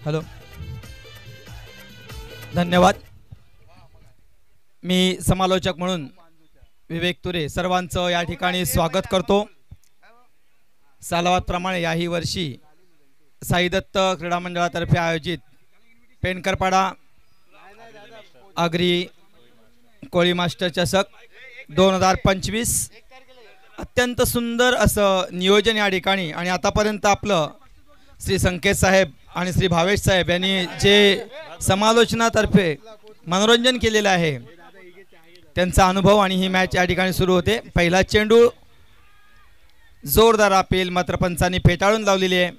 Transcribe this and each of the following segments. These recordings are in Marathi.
हॅलो, धन्यवाद. मी समालोचक म्हणून विवेक तुरे सर्वांचं या ठिकाणी स्वागत करतो. सालावादप्रमाणे याही वर्षी साई दत्त क्रीडा मंडळातर्फे आयोजित पेणकरपाडा आगरी कोळी मास्टर चषक 2025 अत्यंत सुंदर असं नियोजन या ठिकाणी. आणि आतापर्यंत आपलं श्री संकेत साहेब आणि श्री भावेश साहेब यांनी जे समालोचनातर्फे मनोरंजन केलेलं आहे त्यांचा अनुभव आणि ही मॅच या ठिकाणी सुरू होते. पहिला चेंडू जोरदार अपील मात्र पंचांनी फेटाळून लावलेली आहे.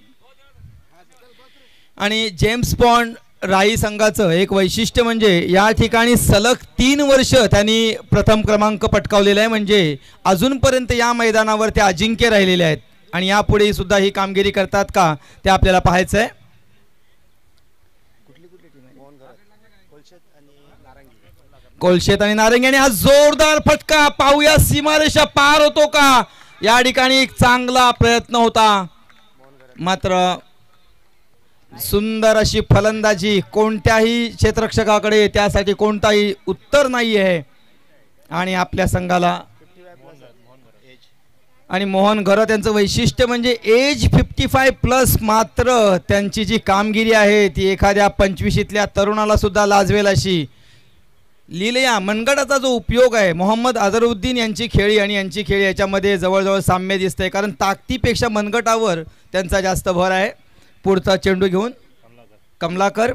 आणि जेम्स बॉन्ड राई संघाचं एक वैशिष्ट्य म्हणजे या ठिकाणी सलग 3 वर्ष त्यांनी प्रथम क्रमांक पटकावलेला आहे. म्हणजे अजूनपर्यंत या मैदानावर ते अजिंक्य राहिलेले आहेत आणि यापुढे सुद्धा ही कामगिरी करतात का ते आपल्याला पाहायचं आहे. कोलशेत आणि नारंगी आणि हा जोरदार फटका पाहूया सीमारेषा पार होतो का. या ठिकाणी एक चांगला प्रयत्न होता मात्र सुंदर अशी फलंदाजी कोणत्याही क्षेत्ररक्षकाकडे त्यासाठी कोणताही उत्तर नाही आहे. आणि आपल्या संघाला आणि मोहन घरत यांचं वैशिष्ट्य म्हणजे एज 55+ मात्र त्यांची जी कामगिरी आहे ती एखाद्या 25ल्या तरुणाला सुद्धा लाजवेल अशी. लीलया मनगटाचा जो उपयोग आहे मोहम्मद अझरुद्दीन यांची खेळी आणि यांची खेळी याच्यामध्ये जवळजवळ साम्य दिसतंय कारण ताकदीपेक्षा मनगटावर त्यांचा जास्त भर आहे. पुढचा चेंडू घेऊन कमलाकर.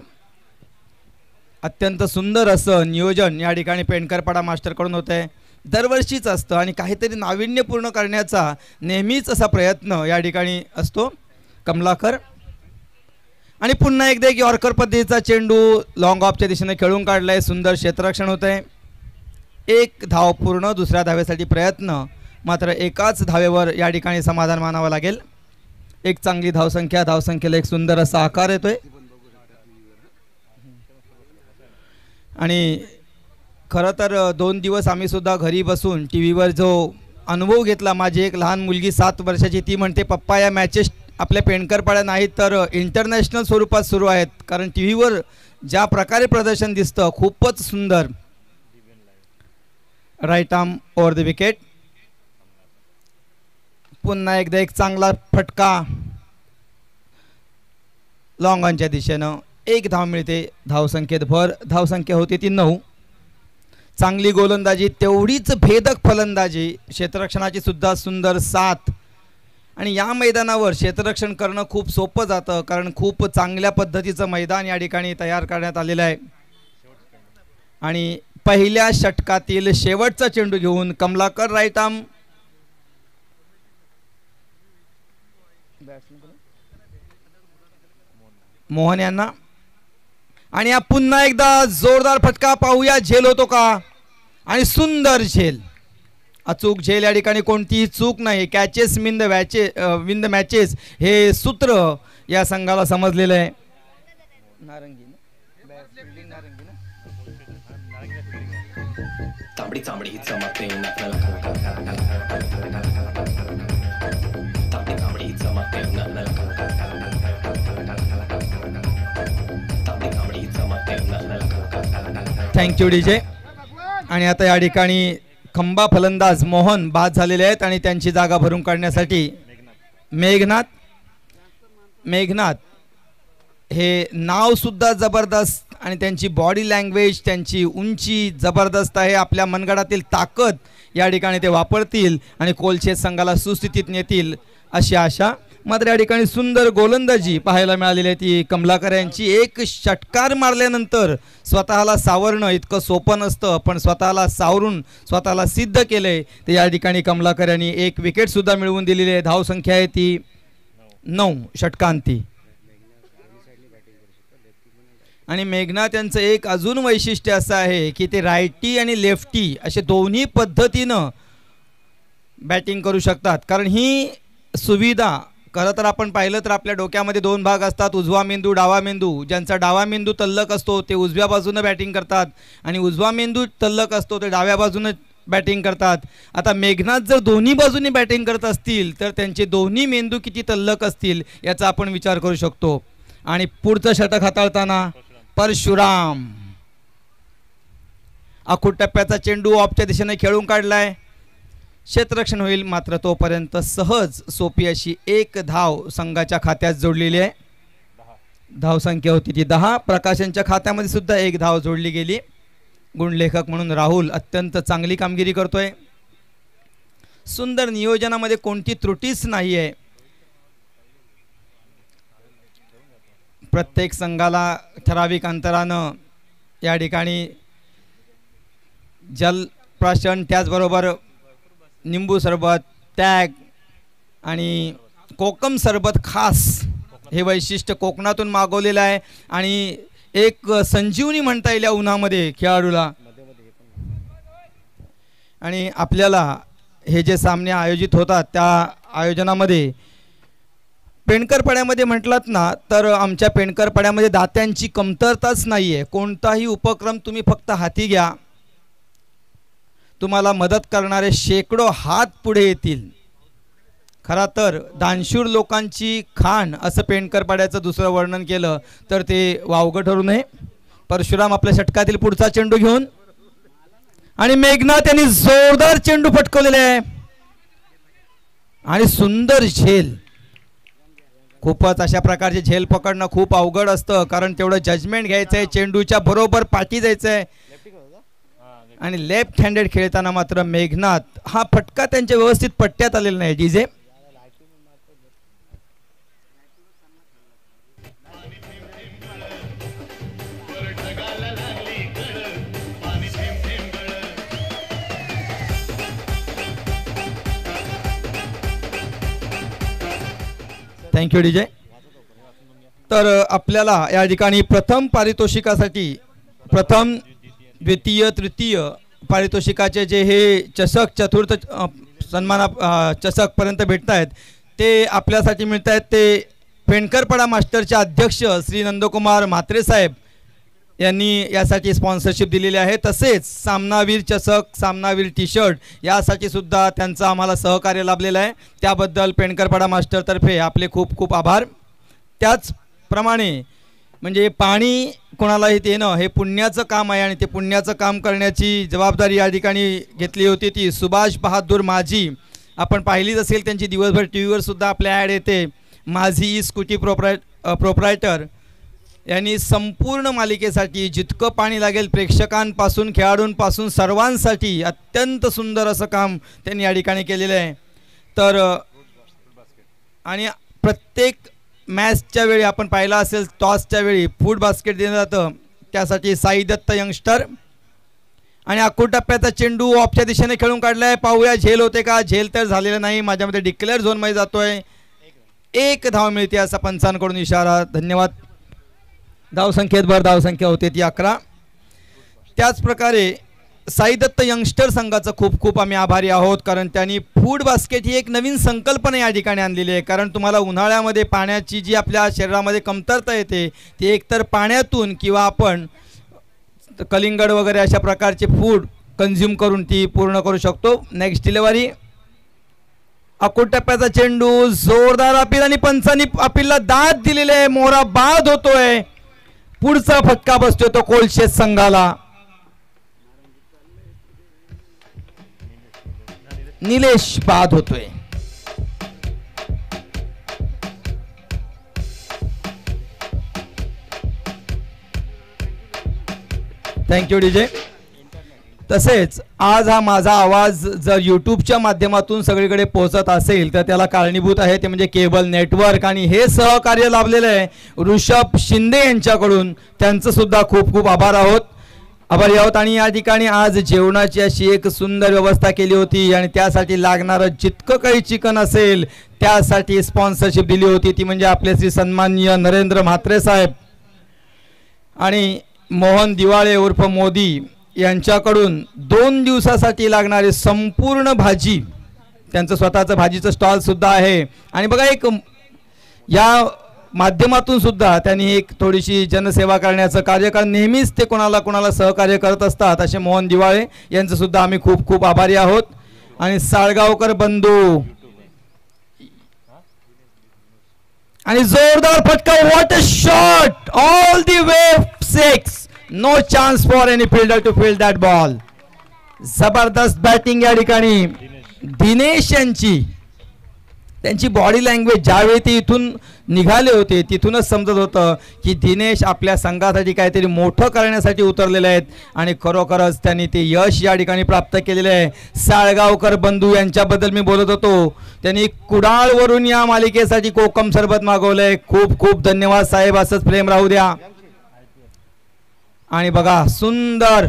अत्यंत सुंदर असं नियोजन या ठिकाणी पेणकरपाडा मास्टरकडून होत आहे. दरवर्षीच असतं आणि काहीतरी नाविन्यपूर्ण करण्याचा नेहमीच असा प्रयत्न या ठिकाणी असतो. कमलाकर आणि पुन्हा एकदा एक यॉर्कर पद्धतीचा चेंडू लॉंग ऑफच्या दिशेने खेळून काढलाय. सुंदर क्षेत्ररक्षण होत आहे. 1 धाव पूर्ण. दुसऱ्या धावेसाठी प्रयत्न मात्र एकाच धावेवर या ठिकाणी समाधान मानावं लागेल. एक चांगली धावसंख्या. धावसंख्येला एक सुंदर असा आकार येतोय. आणि खरं तर 2 दिवस आम्ही सुद्धा घरी बसून टी व्हीवर जो अनुभव घेतला. माझी एक लहान मुलगी 7 वर्षाची ती म्हणते पप्पा या मॅचेस आपल्या पेणकरपाड्या नाहीत तर इंटरनॅशनल स्वरूपात सुरू आहेत कारण टी व्हीवर ज्या प्रकारे प्रदर्शन दिसतं खूपच सुंदर. Right arm over the wicket. पुन्हा एकदा एक चांगला फटका लॉंग ऑनच्या दिशेनं. 1 धाव मिळते. धावसंख्येत भर. धावसंख्या होती ती 9. चांगली गोलंदाजी तेवढीच भेदक फलंदाजी. क्षेत्ररक्षणाची सुद्धा सुंदर साथ. आणि या मैदानावर क्षेत्ररक्षण करणं खूप सोपं जातं कारण खूप चांगल्या पद्धतीचं मैदान या ठिकाणी तयार करण्यात आलेलं आहे. आणि पहिल्या षटकातील शेवटचा चेंडू घेऊन कमलाकर राईट आर्म. मोहन यांना आणि पुन्हा एकदा जोरदार फटका पाहूया झेल होतो का. आणि सुंदर झेल. अचूक झेल. या ठिकाणी कोणतीही चूक नाही. कॅचेस विन द मॅचेस हे सूत्र या संघाला समजलेलं आहे. नारंगी तांबडी तांबडी ही चमकते तांबडी तांबडी ही चमकते थँक्यू डीजे. आणि आता या ठिकाणी खंबा फलंदाज मोहन बाद झालेले आहेत आणि त्यांची जागा भरून काढण्यासाठी मेघनाथ हे नाव सुद्धा जबरदस्त आणि त्यांची बॉडी लँग्वेज त्यांची उंची जबरदस्त आहे. आपल्या मनगटातील ताकद या ठिकाणी ते वापरतील आणि कोलशेत संघाला सुस्थितीत नेतील अशी आशा. मात्र या ठिकाणी सुंदर गोलंदाजी पाहायला मिळालेली आहे ती कमलाकर यांची. एक षटकार मारल्यानंतर स्वतःला सावरणं इतकं सोपं नसतं पण स्वतःला सावरून स्वतःला सिद्ध केलंय ते या ठिकाणी कमलाकर यांनी. 1 विकेट सुद्धा मिळवून दिलेली आहे. धावसंख्या आहे ती 9 षटकांती. आणि मेघनाथ यांचं एक अजून वैशिष्ट्य असं आहे की ते रायटी आणि लेफ्टी असे दोन्ही पद्धतीनं बॅटिंग करू शकतात. कारण ही सुविधा खरं तर आपण पाहिलं तर आपल्या डोक्यामध्ये दोन भाग असतात, उजवा मेंदू डावा मेंदू. ज्यांचा डावा मेंदू तल्लक असतो ते उजव्या बाजूनं बॅटिंग करतात आणि उजवा मेंदू तल्लक असतो ते डाव्या बाजूनं बॅटिंग करतात. आता मेघनाथ जर दोन्ही बाजूनी बॅटिंग करत असतील तर त्यांचे दोन्ही मेंदू किती तल्लक असतील याचा आपण विचार करू शकतो. आणि पुढचं षटक हाताळताना परशुराम आखूड टप्प्याचा चेंडू ऑफच्या दिशेने खेळून काढलाय, क्षेत्ररक्षण होईल, मात्र तोपर्यंत सहज सोपी अशी एक धाव संघाच्या खात्यात जोडलेली आहे. धावसंख्या होती ती 10. प्रकाशांच्या खात्यामध्ये सुद्धा एक धाव जोडली गेली. गुणलेखक म्हणून राहुल अत्यंत चांगली कामगिरी करतोय. सुंदर नियोजनामध्ये कोणती त्रुटीच नाही आहे. प्रत्येक संघाला ठराविक अंतरानं या ठिकाणी जलप्राशन, त्याचबरोबर निंबू सरबत, टॅग आणि कोकम सरबत खास हे वैशिष्ट्य कोकणातून मागवलेलं आहे. आणि एक संजीवनी म्हणता येईल या उन्हामध्ये खेळाडूला. आणि आपल्याला हे जे सामने आयोजित होतात त्या आयोजनामध्ये पेणकरपाड्यामध्ये म्हटलात ना तर आमच्या पेणकरपाड्यामध्ये दात्यांची कमतरताच नाही आहे. कोणताही उपक्रम तुम्ही फक्त हाती घ्या, तुम्हाला मदत करणारे शेकडो हात पुढे येतील. खरा तर दानशूर लोकांची खाण असं पेणकरपाड्याचं दुसरं वर्णन केलं तर ते वावगं ठरू नये. परशुराम आपल्या षटकातील पुढचा चेंडू घेऊन आणि मेघनाथ यांनी जोरदार चेंडू फटकवलेले आहे आणि सुंदर झेल. खूपच अशा प्रकारचे झेल पकडणं खूप अवघड असतं कारण तेवढं जजमेंट घ्यायचं आहे, चेंडूच्या बरोबर पाठी जायचं आहे. आणि लेफ्ट हँडेड खेळताना मात्र मेघनाथ हा फटका त्यांच्या व्यवस्थित पट्ट्यात आलेला नाही. DJ thank you DJ. तर आपल्याला या ठिकाणी प्रथम पारितोषिकासाठी प्रथम द्वितीय तृतीय पारितोषिकाचे जे हे चषक चतुर्थ सन्मान चषकपर्यंत भेटत आहेत ते आपल्यासाठी मिळत आहेत. ते पेणकरपाडा मास्टरचे अध्यक्ष श्री नंदकुमार म्हात्रे साहेब यांनी यासाठी स्पॉन्सरशिप दिलेली आहे. तसेच सामनावीर चषक, सामनावीर टी शर्ट यासाठी सुद्धा त्यांचं आम्हाला सहकार्य लाभलेलं आहे. त्याबद्दल पेणकरपाडा मास्टरतर्फे आपले खूप खूप आभार. त्याचप्रमाणे म्हणजे पाणी कोणालाही देणं हे पुण्याचं काम आहे आणि ते पुण्याचं काम करण्याची जबाबदारी या ठिकाणी घेतली होती ती सुभाष बहादूर माझी. आपण पाहिलीच असेल त्यांची दिवसभर टी व्हीवर सुद्धा आपल्या ॲड येते. माझी ई स्कूटी प्रोप्रायटर यांनी संपूर्ण मालिकेसाठी जितकं पाणी लागेल प्रेक्षकांपासून खेळाडूंपासून सर्वांसाठी अत्यंत सुंदर असं काम त्यांनी या ठिकाणी केलेलं आहे. तर आणि प्रत्येक मॅचच्या वेळी आपण पाहिलं असेल टॉसच्या वेळी फूड बास्केट दिलं जातं, त्यासाठी साई दत्त यंगस्टर. आणि आखूड टप्प्याचा चेंडू ऑफच्या दिशेने खेळून काढला आहे. पाहूया झेल होते का. झेल तर झालेलं नाही, माझ्यामध्ये डिक्लेअर झोनमध्ये जातोय. एक धाव मिळते असा पंचांकडून इशारा. धन्यवाद. धावसंख्येत भर धावसंख्या होते ती 11. त्याचप्रकारे साई दत्त यंगस्टर संघाचं खूप खूप आम्ही आभारी आहोत कारण त्यांनी फूड बास्केट ही एक नवीन संकल्पना या ठिकाणी आणलेली आहे. कारण तुम्हाला उन्हाळ्यामध्ये पाण्याची जी आपल्या शरीरामध्ये कमतरता येते ती एकतर पाण्यातून किंवा आपण कलिंगड वगैरे अशा प्रकारचे फूड कंझ्युम करून ती पूर्ण करू शकतो. नेक्स्ट डिलिव्हरी आखूड टप्प्याचा चेंडू, जोरदार अपील आणि पंचांनी अपीलला दाद दिलेले आहे. मोहरा बाद होतोय. पुढचा फटका बसतोय तो कोलशेत संघाला. निलेश बाद होतोय. Thank you DJ. तसेच आज हा माझा आवाज जर यूट्यूबच्या माध्यमातून सगळीकडे पोहोचत असेल तर त्याला कारणीभूत आहे ते म्हणजे केबल नेटवर्क आणि हे सहकार्य लाभलेलं आहे ऋषभ शिंदे यांच्याकडून. त्यांचं सुद्धा खूप खूप आभारी आहोत. आणि या ठिकाणी आज जेवणाची अशी एक सुंदर व्यवस्था केली होती आणि त्यासाठी लागणारं जितकं काही चिकन असेल त्यासाठी स्पॉन्सरशिप दिली होती ती म्हणजे आपले श्री सन्माननीय नरेंद्र म्हात्रे साहेब. आणि मोहन दिवाळे उर्फ मोदी यांच्याकडून 2 दिवसासाठी लागणारी संपूर्ण भाजी, त्यांचं स्वतःचं भाजीचं स्टॉल सुद्धा आहे. आणि बघा एक या माध्यमातून सुद्धा त्यांनी एक थोडीशी जनसेवा करण्याचं कार्य, कारण नेहमीच ते कोणाला सहकार्य करत असतात. असे मोहन दिवाळे यांचं सुद्धा आम्ही खूप खूप आभारी आहोत. आणि साळगावकर बंधू आणि जोरदार फटका, what a shot, all the way 6, no chance for any fielder to field that ball. जबरदस्त बॅटिंग या ठिकाणी दिनेश यांची. त्यांची बॉडी लँग्वेज ज्यावेळी ते इथून निघाले होते तिथूनच समजत होतं की दिनेश आपल्या संघासाठी काहीतरी मोठं करण्यासाठी उतरलेले आहेत आणि खरोखरच त्यांनी ते यश या ठिकाणी प्राप्त केलेले आहे. साळगावकर बंधू यांच्याबद्दल मी बोलत होतो, त्यांनी कुडाळवरून या मालिकेसाठी कोकम सरबत मागवलंय. खूप खूप धन्यवाद साहेब, असंच प्रेम राहू द्या. आणि बघा सुंदर,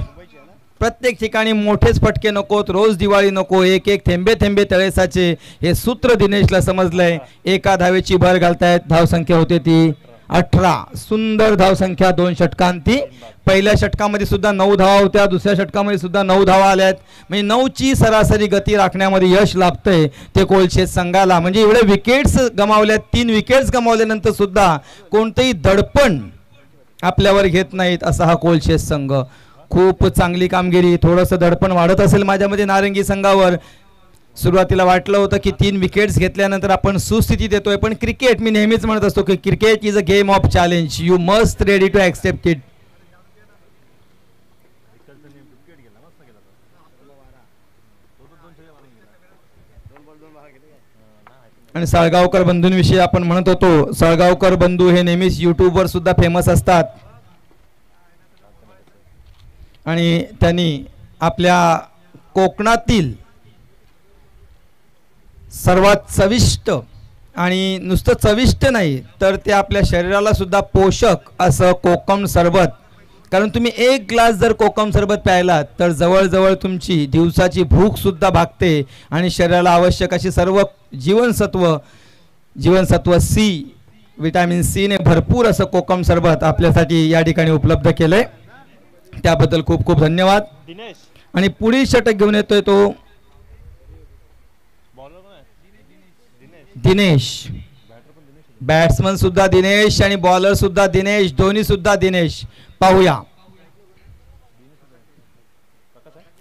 प्रत्येक ठिकाणी मोठेच फटके नकोत, रोज दिवाळी नको, एक एक थेंबे थेंबे तळेसाचे, हे सूत्र दिनेशला समजलंय. एका धावेची भर घालतायत, धावसंख्या होते ती 18. सुंदर धावसंख्या 2 षटकांती. पहिल्या षटकामध्ये सुद्धा 9 धावा होत्या, दुसऱ्या षटकामध्ये सुद्धा 9 धावा आल्यात. म्हणजे 9ची सरासरी गती राखण्यामध्ये यश लाभतंय ते कोलशेत संघाला. म्हणजे एवढे विकेट्स गमावल्यात, 3 विकेट्स गमावल्यानंतर सुद्धा कोणतेही दडपण आपल्यावर घेत नाहीत असा हा कोलशेत संघ. खूप चांगली कामगिरी. थोडंसं दडपण वाढत असेल माझ्यामध्ये नारंगी संघावर. सुरुवातीला वाटलं होतं की 3 विकेट्स घेतल्यानंतर आपण सुस्थितीत येतोय, पण क्रिकेट, मी नेहमीच म्हणत असतो की cricket is a game of challenge, you must ready to accept it. आणि साळगावकर बंधूंविषयी आपण म्हणत होतो, साळगावकर बंधू हे नेहमीच यूट्यूबवर सुद्धा फेमस असतात आणि त्यांनी आपल्या कोकणातील सर्वात चविष्ट, आणि नुसतं चविष्ट नाही तर ते आपल्या शरीराला सुद्धा पोषक असं कोकम सरबत, कारण तुम्ही 1 ग्लास जर कोकम सरबत प्यायलात तर जवळजवळ तुमची दिवसाची भूक सुद्धा भागते आणि शरीराला आवश्यक अशी सर्व जीवनसत्व सी, विटॅमिन सी ने भरपूर असं कोकम सरबत आपल्यासाठी या ठिकाणी उपलब्ध केलंय. त्याबद्दल खूप खूप धन्यवाद. आणि पुढील षटक घेऊन येतोय तो दिनेश. बॅट्समन सुद्धा दिनेश आणि बॉलर सुद्धा दिनेश, दोन्ही सुद्धा दिनेश. पाहूया,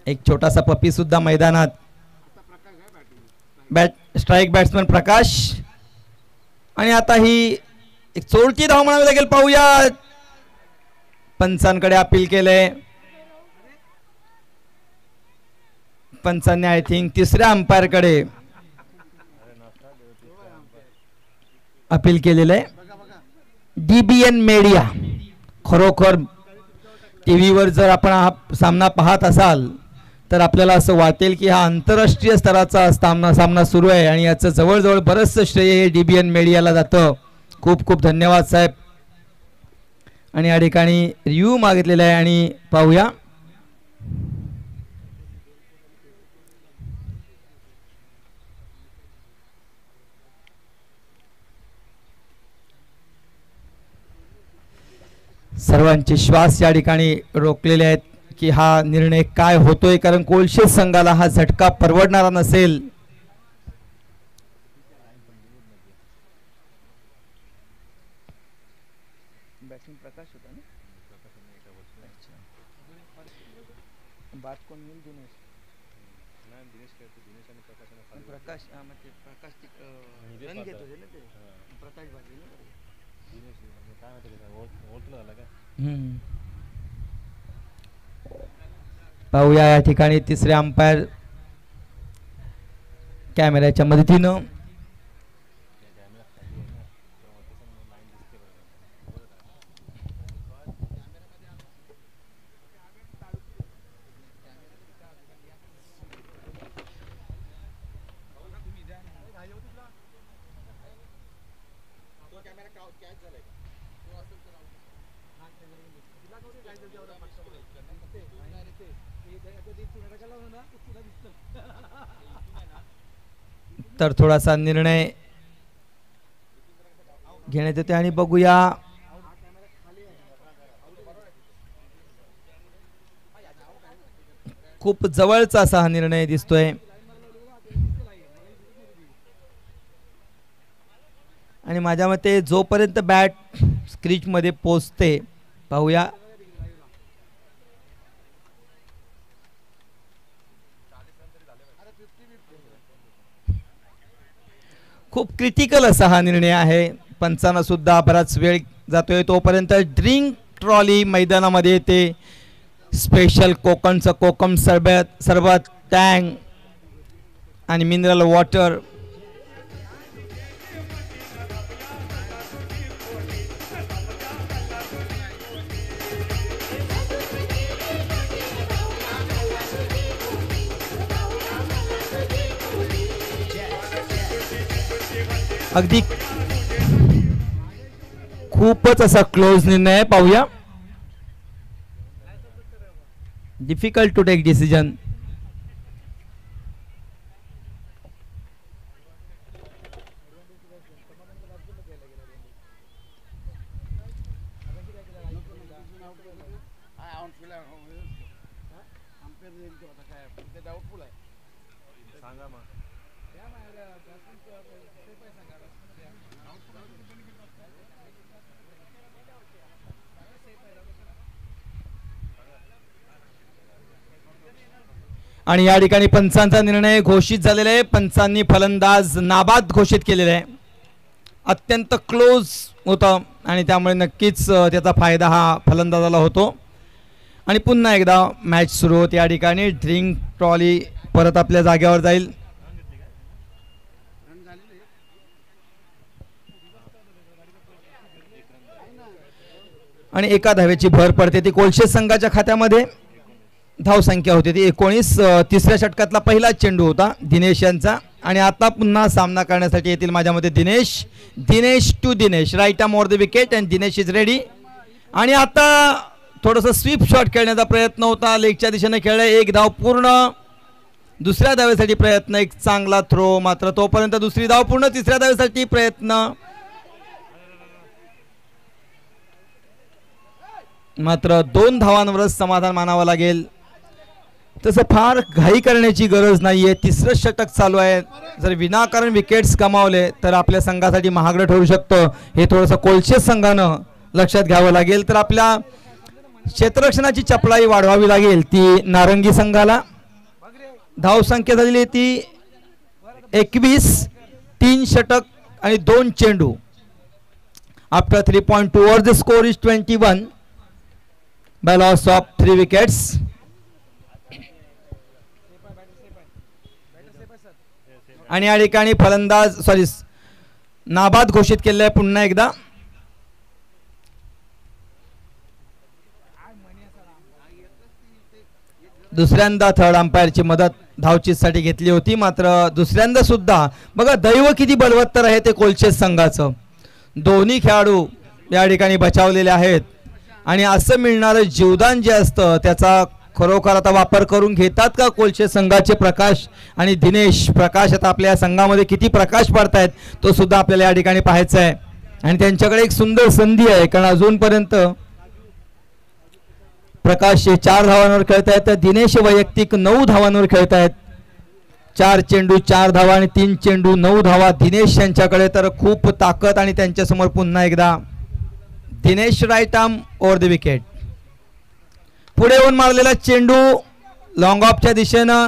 एक छोटासा पप्पी सुद्धा मैदानात. स्ट्राईक बॅट्समन प्रकाश. आणि आता ही एक चोरटी धाव म्हणावी लागेल. पाहूया, पंचांकडे अपील केलंय. पंचांनी आय थिंक तिसऱ्या अंपायर कडे अपील केलेलं आहे. DBN मीडिया, खरोखर टीव्हीवर जर आपण हा सामना पाहत असाल तर आपल्याला असं वाटेल की हा आंतरराष्ट्रीय स्तराचा सामना सुरू आहे आणि याचं जवळजवळ बरंचसं श्रेय हे DBN मीडियाला जातं. खूप खूप धन्यवाद साहेब. आणि या ठिकाणी रिव्ह्यू मागितलेला आहे आणि पाहूया. सर्वांचे श्वास या ठिकाणी रोखलेले आहेत की हा निर्णय काय होतोय, कारण कोलशेत संघाला हा झटका परवडणारा नसेल. पाहूया या ठिकाणी तिसरे अंपायर कॅमेऱ्याच्या मदतीनं तर थोडासा निर्णय घेण्यात येते आणि बघूया खूप जवळचा असा हा निर्णय दिसतोय आणि माझ्या मते जोपर्यंत बॅट स्क्रीच मध्ये पोहोचते पाहूया. खूप क्रिटिकल असा हा निर्णय आहे. पंचांना सुद्धा बराच वेळ जातोय. तोपर्यंत ड्रिंक ट्रॉली मैदानामध्ये येते. स्पेशल कोकणचं कोकम सरबत टँग आणि मिनरल वॉटर. अगदी खूपच असा क्लोज निर्णय आहे. पाहूया. Difficult to take decision. आणि या ठिकाणी पंचांचा निर्णय घोषित झालेला आहे. पंचांनी फलंदाज नाबाद घोषित केलेला आहे. अत्यंत क्लोज होतं आणि त्यामुळे नक्कीच त्याचा फायदा हा फलंदाजाला होतो. आणि पुन्हा एकदा मॅच सुरू होते. या ठिकाणी ड्रिंक ट्रॉली परत आपल्या जागेवर जाईल. आणि एका धावेची भर पडते ती कोलशे संघाच्या खात्यामध्ये. धावसंख्या होती ती 19. तिसऱ्या षटकातला पहिला चेंडू होता दिनेश यांचा. आणि आता पुन्हा सामना करण्यासाठी येतील माझ्या मते Dinesh to Dinesh. Right arm over the wicket and Dinesh is ready. आणि आता थोडंसं स्वीप शॉट खेळण्याचा प्रयत्न होता. लेगच्या दिशेने खेळला. एक धाव पूर्ण. दुसऱ्या धावेसाठी प्रयत्न. एक चांगला थ्रो. मात्र तोपर्यंत दुसरी धाव पूर्ण. तिसऱ्या धावेसाठी प्रयत्न. मात्र 2 धावांवरच समाधान मानावं लागेल. तसं फार घाई करण्याची गरज नाहीये. तिसरं षटक चालू आहे. जर विनाकारण विकेट्स गमावले तर आपल्या संघासाठी महागडं ठरू शकतं. हे थोडंसं कोलशे संघानं लक्षात घ्यावं लागेल. तर आपल्या क्षेत्ररक्षणाची चपळाई वाढवावी लागेल ती नारंगी संघाला. धावसंख्या झालेली ती 21. 3 षटक आणि 2 चेंडू. After 3.2 over the score is 21 by loss of 3 wickets. आणि या ठिकाणी फलंदाज नाबाद घोषित केले आहे पुन्हा एकदा. दुसऱ्यांदा थर्ड अंपायरची मदत धावचीसाठी घेतली होती. मात्र दुसऱ्यांदा सुद्धा बघा दैव किती बलवत्तर आहे ते कोलशे संघाचं. दोन्ही खेळाडू या ठिकाणी बचावलेले आहेत. आणि असं मिळणारं जीवदान जे असतं त्याचा खरोखर आता वापर करून घेतात का कोलशे संघाचे प्रकाश आणि दिनेश. प्रकाश आता आपल्या संघामध्ये किती प्रकाश पडतायत तो सुद्धा आपल्याला या ठिकाणी पाहायचा आहे. आणि त्यांच्याकडे एक सुंदर संधी आहे कारण अजूनपर्यंत प्रकाश 4 धावांवर खेळतायत तर दिनेश वैयक्तिक 9 धावांवर खेळतायत. 4 चेंडू 4 धावा आणि 3 चेंडू 9 धावा दिनेश यांच्याकडे. तर खूप ताकद. आणि त्यांच्यासमोर पुन्हा एकदा Dinesh right arm over the wicket. पुढे येऊन मारलेला चेंडू लॉंग ऑफच्या दिशेनं.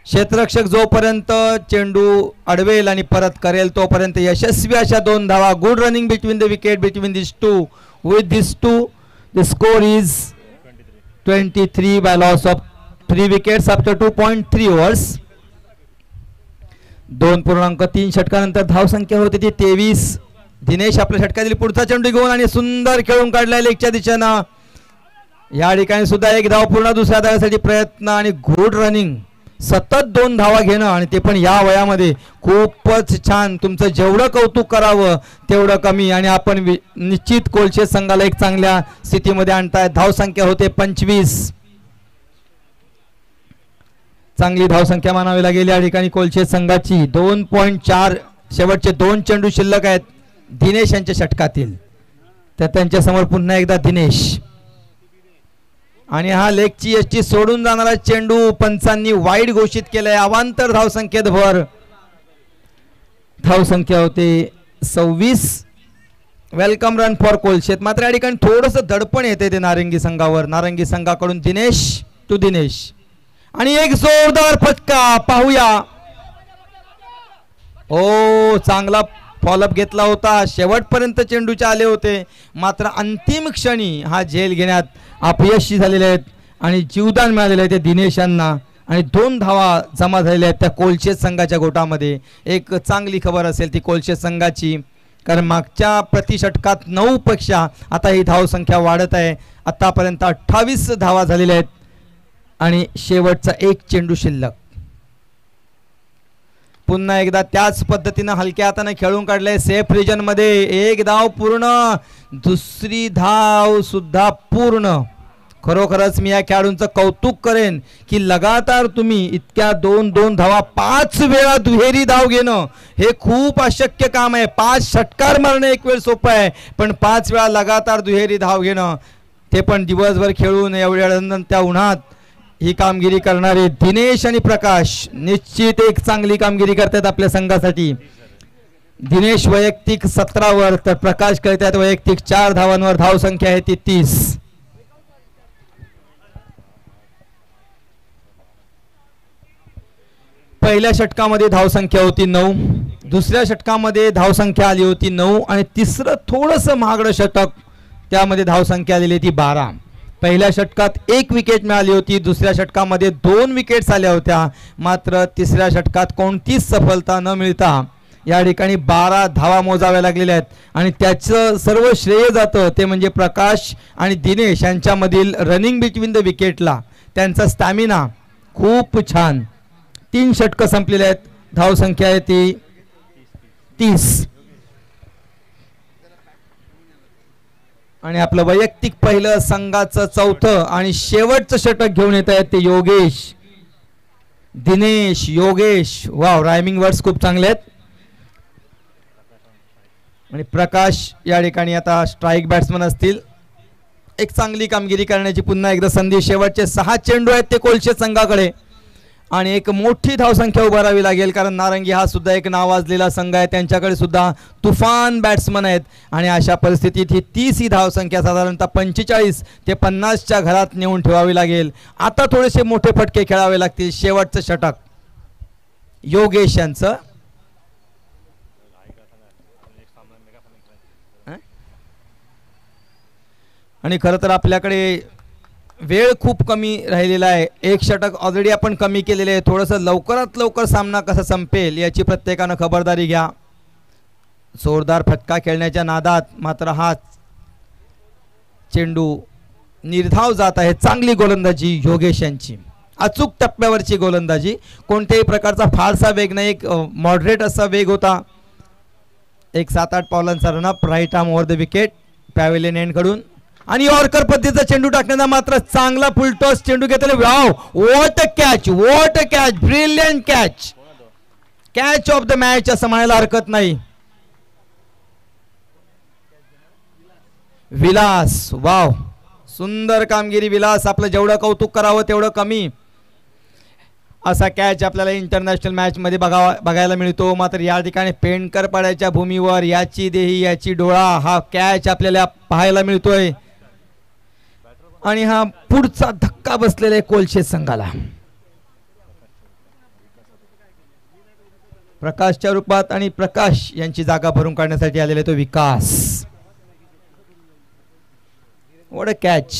क्षेत्ररक्षक जोपर्यंत चेंडू अडवेल आणि परत करेल तोपर्यंत यशस्वी अशा 2 धावा. Good running between the wicket between this two. With this two the score is 23 by loss of 3 wickets after 2.3 overs. 2.3 षटकानंतर धावसंख्या होती ती 23. दिनेश आपल्या षटकातील पुढचा चेंडू घेऊन आणि सुंदर खेळून काढलाय लेगच्या दिशेनं. या ठिकाणी सुद्धा 1 धाव पूर्ण. दुसऱ्या धावेसाठी प्रयत्न आणि गुड रनिंग. सतत 2 धावा घेणं आणि ते पण या वयामध्ये खूपच छान. तुमचं जेवढं कौतुक करावं तेवढं कमी. आणि आपण निश्चित कोलशे संघाला एक चांगल्या स्थितीमध्ये आणताय. धावसंख्या होते 25. चांगली धावसंख्या मानावी लागेल या ठिकाणी कोलशे संघाची. 2.4 शेवटचे 2 चेंडू शिल्लक आहेत दिनेश यांच्या षटकातील. तर त्यांच्या समोर पुन्हा एकदा दिनेश. आणि हा लेगची यष्टी सोडून जाणारा चेंडू पंचांनी वाईड घोषित केलाय. अवांतर धावसंख्येत भर. धावसंख्या होते 26. Welcome run for Kolshet. मात्र या ठिकाणी थोडस दडपण येते ते नारंगी संघावर. नारंगी संघाकडून दिनेश टू दिनेश आणि एक जोरदार फटका पाहूया. ओ चांगला फॉलोअप घेतला होता. शेवटपर्यंत चेंडूचे आले होते मात्र अंतिम क्षणी हा झेल घेण्यात अपयशी झालेले आहेत आणि जीवदान मिळालेले आहे ते दिनेश यांना. आणि 2 धावा जमा झालेल्या आहेत त्या कोलशेत संघाच्या गोटामध्ये. एक चांगली खबर असेल ती कोलशेत संघाची, कारण मागच्या प्रतिषटकात 9 पेक्षा आता ही धावसंख्या वाढत आहे. आतापर्यंत 28 धावा झालेल्या आहेत आणि शेवटचा एक चेंडू शिल्लक. पुन्हा एकदा त्याच पद्धतीनं हलक्या हाताने खेळून काढले. सेफ रिजन मध्ये एक धाव पूर्ण, दुसरी धाव सुद्धा पूर्ण. खरोखरच मी या खेळाडूंचं कौतुक करेन की लगातार तुम्ही इतक्या 2-2 धावा 5 वेळा दुहेरी धाव घेणं हे खूप अशक्य काम आहे. 5 षटकार मारणं एक वेळ सोपं आहे, पण 5 वेळा लगातार दुहेरी धाव घेणं ते पण दिवसभर खेळून एवढ्या त्या उन्हात ही कामगिरी करणारे दिनेश आणि प्रकाश निश्चित एक चांगली कामगिरी करतात आपल्या संघासाठी. दिनेश वैयक्तिक 17 वर तर प्रकाश खेळतात वैयक्तिक 4 धावांवर. धावसंख्या आहे ती 30. पहिल्या षटकामध्ये धावसंख्या होती 9, दुसऱ्या षटकामध्ये धावसंख्या आली होती 9 आणि तिसरं थोडंसं महागडं षटक त्यामध्ये धावसंख्या आलेली ती 12. पहिल्या षटकात 1 विकेट मिळाली होती, दुसऱ्या षटकामध्ये 2 विकेट्स आल्या होत्या. मात्र तिसऱ्या षटकात कोणतीच सफलता न मिळता या ठिकाणी 12 धावा मोजाव्या लागलेल्या आहेत आणि त्याचं सर्व श्रेय जातं ते म्हणजे प्रकाश आणि दिनेश यांच्यामधील रनिंग बिटवीन द विकेटला. त्यांचा स्टॅमिना खूप छान. 3 षटकं संपलेले आहेत. धावसंख्या आहे ती 30. आणि आपलं वैयक्तिक पहिलं संघाचं 4थं आणि शेवटचं षटक घेऊन येत आहेत ते Yogesh. Dinesh Yogesh, wow, rhyming words खूप चांगले आहेत. आणि प्रकाश या ठिकाणी आता स्ट्राईक बॅट्समन असतील. एक चांगली कामगिरी करण्याची पुन्हा एकदा संधी. शेवटचे 6 चेंडू आहेत ते कोलशेत संघाकडे आणि एक मोठी धावसंख्या उभारावी लागेल, कारण नारंगी हा सुद्धा एक नावाजलेला संघ आहे. त्यांच्याकडे सुद्धा तुफान बॅट्समन आहेत आणि अशा परिस्थितीत ही 30 ही धावसंख्या साधारणतः 45 ते 50च्या घरात नेऊन ठेवावी लागेल. आता थोडेसे मोठे फटके खेळावे लागतील. शेवटचं षटक योगेश यांचं. आणि खरं तर आपल्याकडे वेळ खूप कमी राहिलेला आहे. 1 षटक ऑलरेडी आपण कमी केलेले आहे. थोडंसं लवकरात लवकर सामना कसा संपेल याची प्रत्येकानं खबरदारी घ्या. जोरदार फटका खेळण्याच्या नादात मात्र हा चेंडू निर्धाव जात आहे. चांगली गोलंदाजी योगेश यांची, अचूक टप्प्यावरची गोलंदाजी. कोणत्याही प्रकारचा फारसा वेग नाही, एक मॉडरेट असा वेग होता. एक 7-8 पावलांचा run up, right arm over the wicket pavilion end कडून. आणि यॉर्कर पद्धतीचा चेंडू टाकण्याचा मात्र चांगला फुलटॉस चेंडू घेतला. Wow, what a catch, what a catch, brilliant catch, catch of the match असं म्हणायला हरकत नाही. विलास, वाव, सुंदर कामगिरी विलास. आपलं जेवढं कौतुक करावं तेवढं कमी. असा कॅच आपल्याला इंटरनॅशनल मॅच मध्ये बघायला मिळतो. मात्र या ठिकाणी पेंडकर पाड्याच्या भूमीवर याची देही याची डोळा हा कॅच आपल्याला पाहायला मिळतोय आणि हा पुढचा धक्का बसलेला आहे कोलशेत संघाला. प्रकाशच्या रूपात आणि प्रकाश यांची जागा भरून काढण्यासाठी आलेला तो विकास. व्हॉट अ कॅच,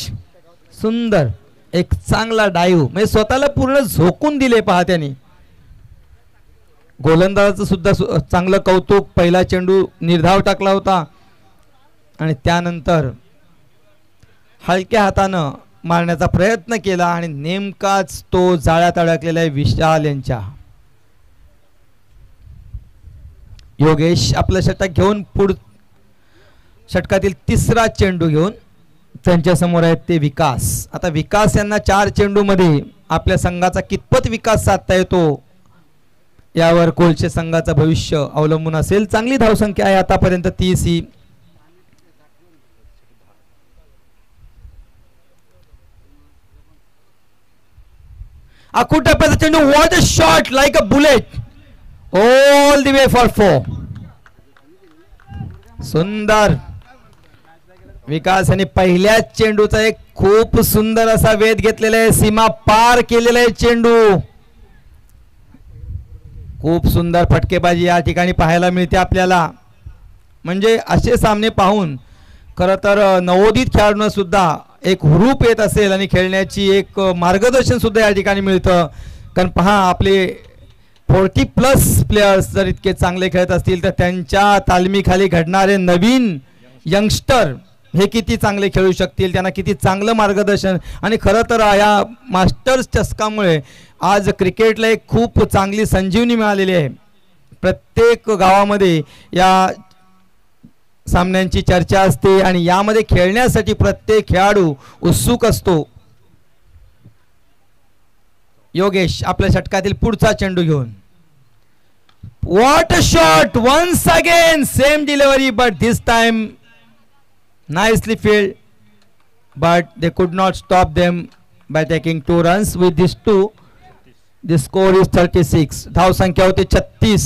सुंदर, एक चांगला डाईव्ह, म्हणजे स्वतःला पूर्ण झोकून दिले पहा त्यांनी. गोलंदाजाचं सुद्धा चांगलं कौतुक. पहिला चेंडू निर्धाव टाकला होता आणि त्यानंतर हलक्या हातानं मारण्याचा प्रयत्न केला आणि नेमकाच तो जाळ्यात अडकलेला आहे विशाल यांच्या. योगेश आपलं षटक घेऊन षटकातील 3रा चेंडू घेऊन त्यांच्या समोर आहेत ते विकास. आता विकास यांना 4 चेंडू मध्ये आपल्या संघाचा कितपत विकास साधता येतो यावर कोलशेत संघाचं भविष्य अवलंबून असेल. चांगली धावसंख्या आहे आतापर्यंत 30 ही. अकुटप्प्याचा चेंडू, what a shot, like a bullet, all the way for 4. सुंदर विकास आणि पहिल्याच चेंडूचा एक खूप सुंदर असा वेध घेतलेला आहे, सीमा पार केलेला आहे चेंडू. खूप सुंदर फटकेबाजी या ठिकाणी पाहायला मिळते आपल्याला. म्हणजे असे सामने पाहून खरं तर नवोदित खेळाडूंना सुद्धा एक हुरूप येत असेल आणि खेळण्याची एक मार्गदर्शन सुद्धा या ठिकाणी मिळतं. कारण पहा, आपले 40+ प्लेयर्स जर इतके चांगले खेळत असतील तर त्यांच्या तालमीखाली घडणारे नवीन यंगस्टर हे किती चांगले खेळू शकतील, त्यांना किती चांगलं मार्गदर्शन. आणि खरं तर या मास्टर्स चषकामुळे आज क्रिकेटला एक खूप चांगली संजीवनी मिळालेली आहे. प्रत्येक गावामध्ये या सामन्यांची चर्चा असते आणि यामध्ये खेळण्यासाठी प्रत्येक खेळाडू उत्सुक असतो. योगेश आपल्या षटकातील पुढचा चेंडू घेऊन, what a shot, once again same delivery, but this time nicely fielded, but they could not stop them by taking 2 runs. With these 2, the score is 36. धाव संख्या होती 36.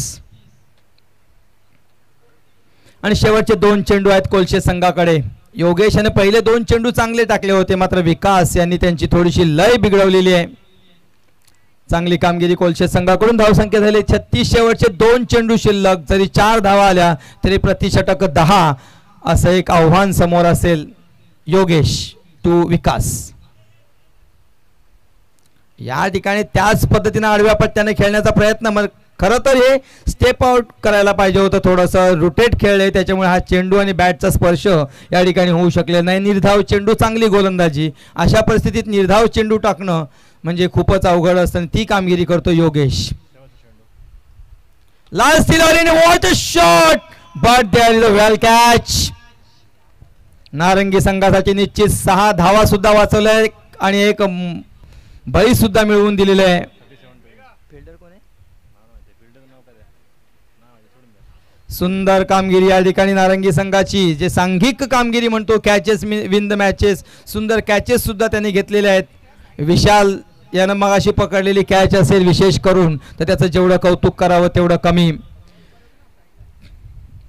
आणि शेवटचे 2 चेंडू आहेत कोलशे संघाकडे. योगेश याने पहिले 2 चेंडू चांगले टाकले होते, मात्र विकास यांनी त्यांची थोडीशी लय बिघडवलेली आहे. चांगली कामगिरी कोलशे संघाकडून. धाव संख्या झाली 36. शेवटचे 2 चेंडू शिल्लक. जरी 4 धावा आल्या तरी प्रतिषटक 10 असं एक आव्हान समोर असेल. योगेश टू विकास. या ठिकाणी त्याच पद्धतीने आडव्या पट्ट्याने खेळण्याचा प्रयत्न. खरं तर हे स्टेप आउट करायला पाहिजे होतं, थोडंसं रोटेट खेळले, त्याच्यामुळे हा चेंडू आणि बॅटचा स्पर्श या ठिकाणी होऊ शकले नाही. निर्धाव चेंडू, चांगली गोलंदाजी. अशा परिस्थितीत निर्धाव चेंडू टाकणं म्हणजे खूपच अवघड असतं, ती कामगिरी करतो Yogesh. Last delivery, what a shot, but there is a well catch. नारंगी संघासाठी निश्चित 6 धावा सुद्धा वाचवल्या आणि एक बळी सुद्धा मिळवून दिलेले आहे. सुंदर कामगिरी या ठिकाणी नारंगी संघाची, जे सांघिक कामगिरी म्हणतो, कॅचेस विन द मॅचेस. सुंदर कॅचेस सुद्धा त्यांनी घेतलेले आहेत. विशाल यानं मगाशी पकडलेली कॅच असेल विशेष करून, तर त्याचं जेवढं कौतुक करावं तेवढं कमी.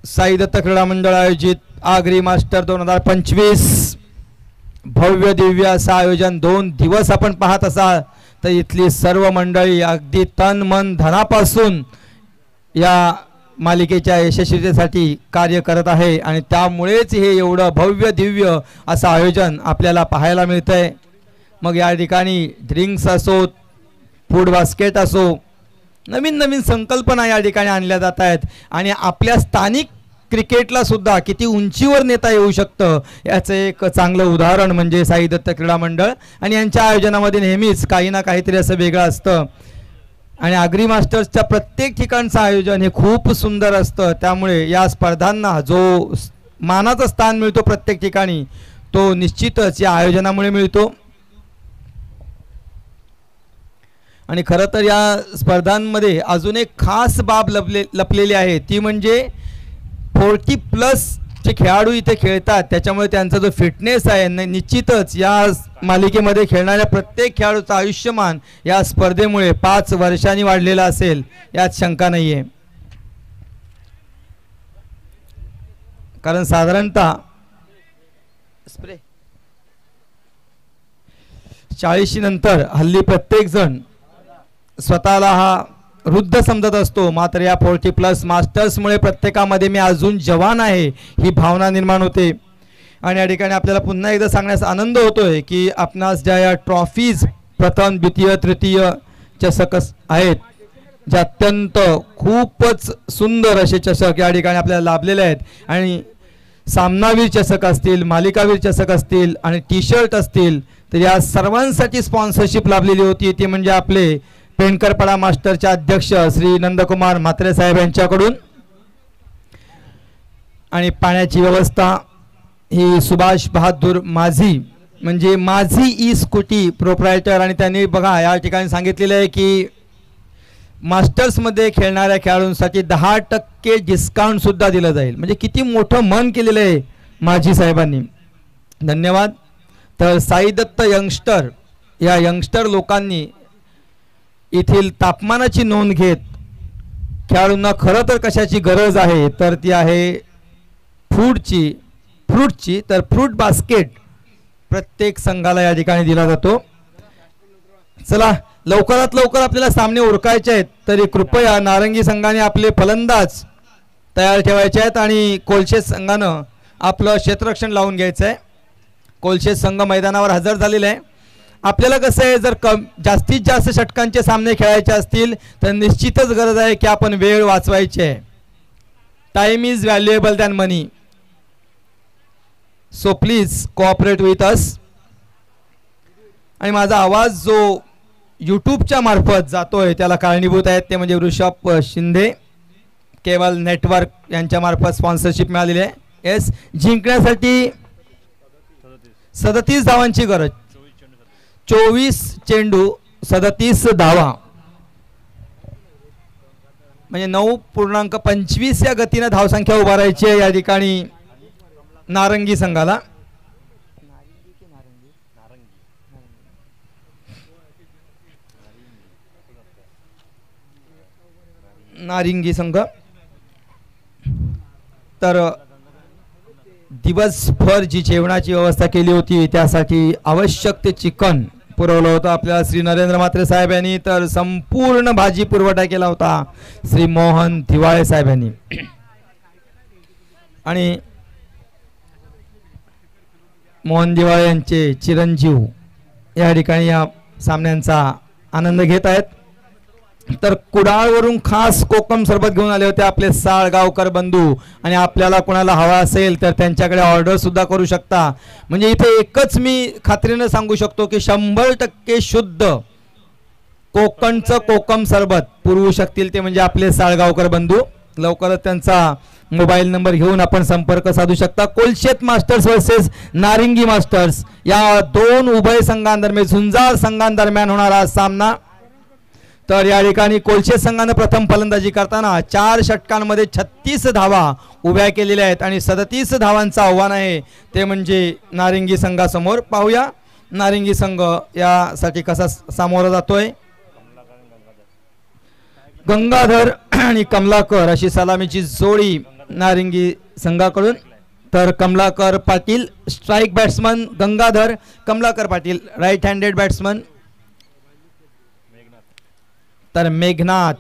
साई दत्त क्रीडा मंडळ आयोजित आगरी मास्टर 2025 भव्य दिव्य असं आयोजन. 2 दिवस आपण पाहत असाल तर इथली सर्व मंडळी अगदी तन मन धनापासून या मालिकेच्या यशस्वीतेसाठी कार्य करत आहे आणि त्यामुळेच हे एवढं भव्य दिव्य असं आयोजन आपल्याला पाहायला मिळतंय. मग या ठिकाणी ड्रिंक्स असो, फूड बास्केट असो, नवीन नवीन संकल्पना या ठिकाणी आणल्या जात आहेत आणि आपल्या स्थानिक क्रिकेटला सुद्धा किती उंचीवर नेता येऊ शकतं याचं एक चांगलं उदाहरण म्हणजे साई दत्त क्रीडा मंडळ. आणि यांच्या आयोजनामध्ये नेहमीच काही ना काहीतरी असं वेगळं असतं आणि आगरी मास्टर्सच्या प्रत्येक ठिकाणचं आयोजन हे खूप सुंदर असतं. त्यामुळे या स्पर्धांना जो मानाचं स्थान मिळतो प्रत्येक ठिकाणी, तो निश्चितच या आयोजनामुळे मिळतो. आणि खरं तर या स्पर्धांमध्ये अजून एक खास बाब लपलेली आहे, ती म्हणजे 40+ जे खेळाडू इथे खेळतात त्याच्यामुळे त्यांचा जो फिटनेस आहे निश्चितच या मालिकेमध्ये खेळणाऱ्या प्रत्येक खेळाडूचं आयुष्यमान या स्पर्धेमुळे 5 वर्षांनी वाढलेलं असेल यात शंका नाही आहे. कारण साधारणतः 40 नंतर हल्ली प्रत्येक जण स्वतःला हा वृद्ध समजत असतो, मात्र या 40+ मास्टर्समुळे प्रत्येकामध्ये मी अजून जवान आहे ही भावना निर्माण होते. आणि या ठिकाणी आपल्याला पुन्हा एकदा सांगण्यास आनंद होतोय की आपणास ज्या या ट्रॉफीज प्रथम, द्वितीय, तृतीय चषक आहेत, जे अत्यंत खूपच सुंदर असे चषक या ठिकाणी आपल्याला लाभलेले आहेत. आणि सामनावीर चषक असतील, मालिकावीर चषक असतील आणि टी-शर्ट असतील, तर या सर्वांसाठी स्पॉन्सरशिप लाभलेली होती. ती म्हणजे आपले पेंडकरपाडा मास्टरचे अध्यक्ष श्री नंदकुमार म्हात्रे साहेब यांच्याकडून. आणि पाण्याची व्यवस्था ही सुभाष बहादूर माझी, म्हणजे माझी ई स्कूटी प्रोप्रायटर. आणि त्यांनी बघा या ठिकाणी सांगितलेलं आहे की मास्टर्समध्ये खेळणाऱ्या खेळाडूंसाठी 10% डिस्काउंट सुद्धा दिलं जाईल. म्हणजे किती मोठं मन केलेलं आहे माझी साहेबांनी. धन्यवाद. तर साई दत्त यंगस्टर या यंगस्टर लोकांनी येथील तापमानाची नोंद घेत खेळाडूंना खरं तर कशाची गरज आहे तर ती आहे फ्रूटची. तर फ्रूट बास्केट प्रत्येक संघाला या ठिकाणी दिला जातो. चला लवकरात लवकर आपल्याला सामने उरकायचे आहेत, तरी कृपया नारंगी संघाने आपले फलंदाज तयार ठेवायचे आहेत आणि कोलशेत संघानं आपलं क्षेत्ररक्षण लावून घ्यायचं आहे. कोलशेत संघ मैदानावर हजर झालेला आहे. आपल्याला कसं आहे, जर जास्तीत जास्त षटकांचे सामने खेळायचे असतील तर निश्चितच गरज आहे की आपण वेळ वाचवायची आहे. Time is valuable than money, so please cooperate with us. आणि माझा आवाज जो यूट्यूबच्या मार्फत जातोय त्याला कारणीभूत आहेत ते म्हणजे ऋषभ शिंदे, केबल नेटवर्क यांच्या मार्फत स्पॉन्सरशिप मिळालेली आहे. येस, जिंकण्यासाठी 37 धावांची गरज. 24 चेंडू 37 धावा म्हणजे 9.25 या गतीने धावसंख्या उभारायची आहे या ठिकाणी नारंगी संघाला. नारिंगी संघ तर दिवसभर जी जेवणाची व्यवस्था केली होती त्यासाठी आवश्यक ते चिकन पुरवलं होतं आपल्याला श्री नरेंद्र म्हात्रे साहेब यांनी. तर संपूर्ण भाजी पुरवठा केला होता श्री मोहन दिवाळे साहेब यांनी. आणि मोहन दिवाळे यांचे चिरंजीव या ठिकाणी या सामन्यांचा आनंद घेत आहेत. तर कुडाळवरून खास कोकम सरबत घेऊन आले होते आपले साळगावकर बंधू, आणि आपल्याला कोणाला हवा असेल तर त्यांच्याकडे ऑर्डर सुद्धा करू शकता. म्हणजे इथे एकच मी खात्रीने सांगू शकतो की 100% शुद्ध कोकणचं कोकम सरबत पुरवू शकतील ते म्हणजे आपले साळगावकर बंधू. लवकरच त्यांचा मोबाईल नंबर घेऊन आपण संपर्क साधू शकता. कोलशेत मास्टर्स वर्सेस नारिंगी मास्टर्स या दोन उभय संघांदरम्यान झुंजार संघांदरम्यान होणारा सामना. तर या ठिकाणी कोलशेत संघाने प्रथम फलंदाजी करताना 4 षटकांमध्ये 36 धावा उभ्या केलेल्या आहेत आणि 37 धावांचं आव्हान आहे ते म्हणजे नारिंगी संघासमोर. पाहूया नारिंगी संघ यासाठी कसा सामोरा जातोय. गंगाधर आणि कमलाकर अशी सलामीची जोडी नारिंगी संघाकडून. तर Kamlakar Patil strike batsman, Gangadhar Kamlakar Patil right handed batsman. तर मेघनाथ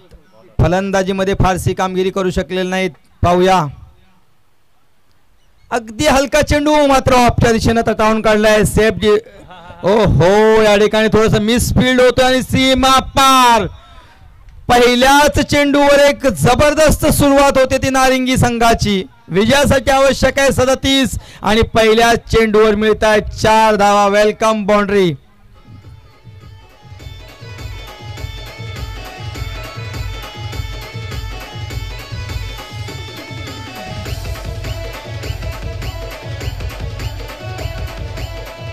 फलंदाजीमध्ये फारशी कामगिरी करू शकलेले नाहीत. पाहूया अगदी हलका चेंडू मात्र ऑफच्या दिशेने तटावून काढलाय. सेफ ओ हो, या ठिकाणी थोडस मिसफील्ड होतं आणि सीमा पार. पहिल्याच चेंडूवर एक जबरदस्त सुरुवात होते ती नारिंगी संघाची. विजयासाठी आवश्यक आहे 37 आणि पहिल्याच चेंडूवर मिळत आहेत 4 धावा. Welcome boundary.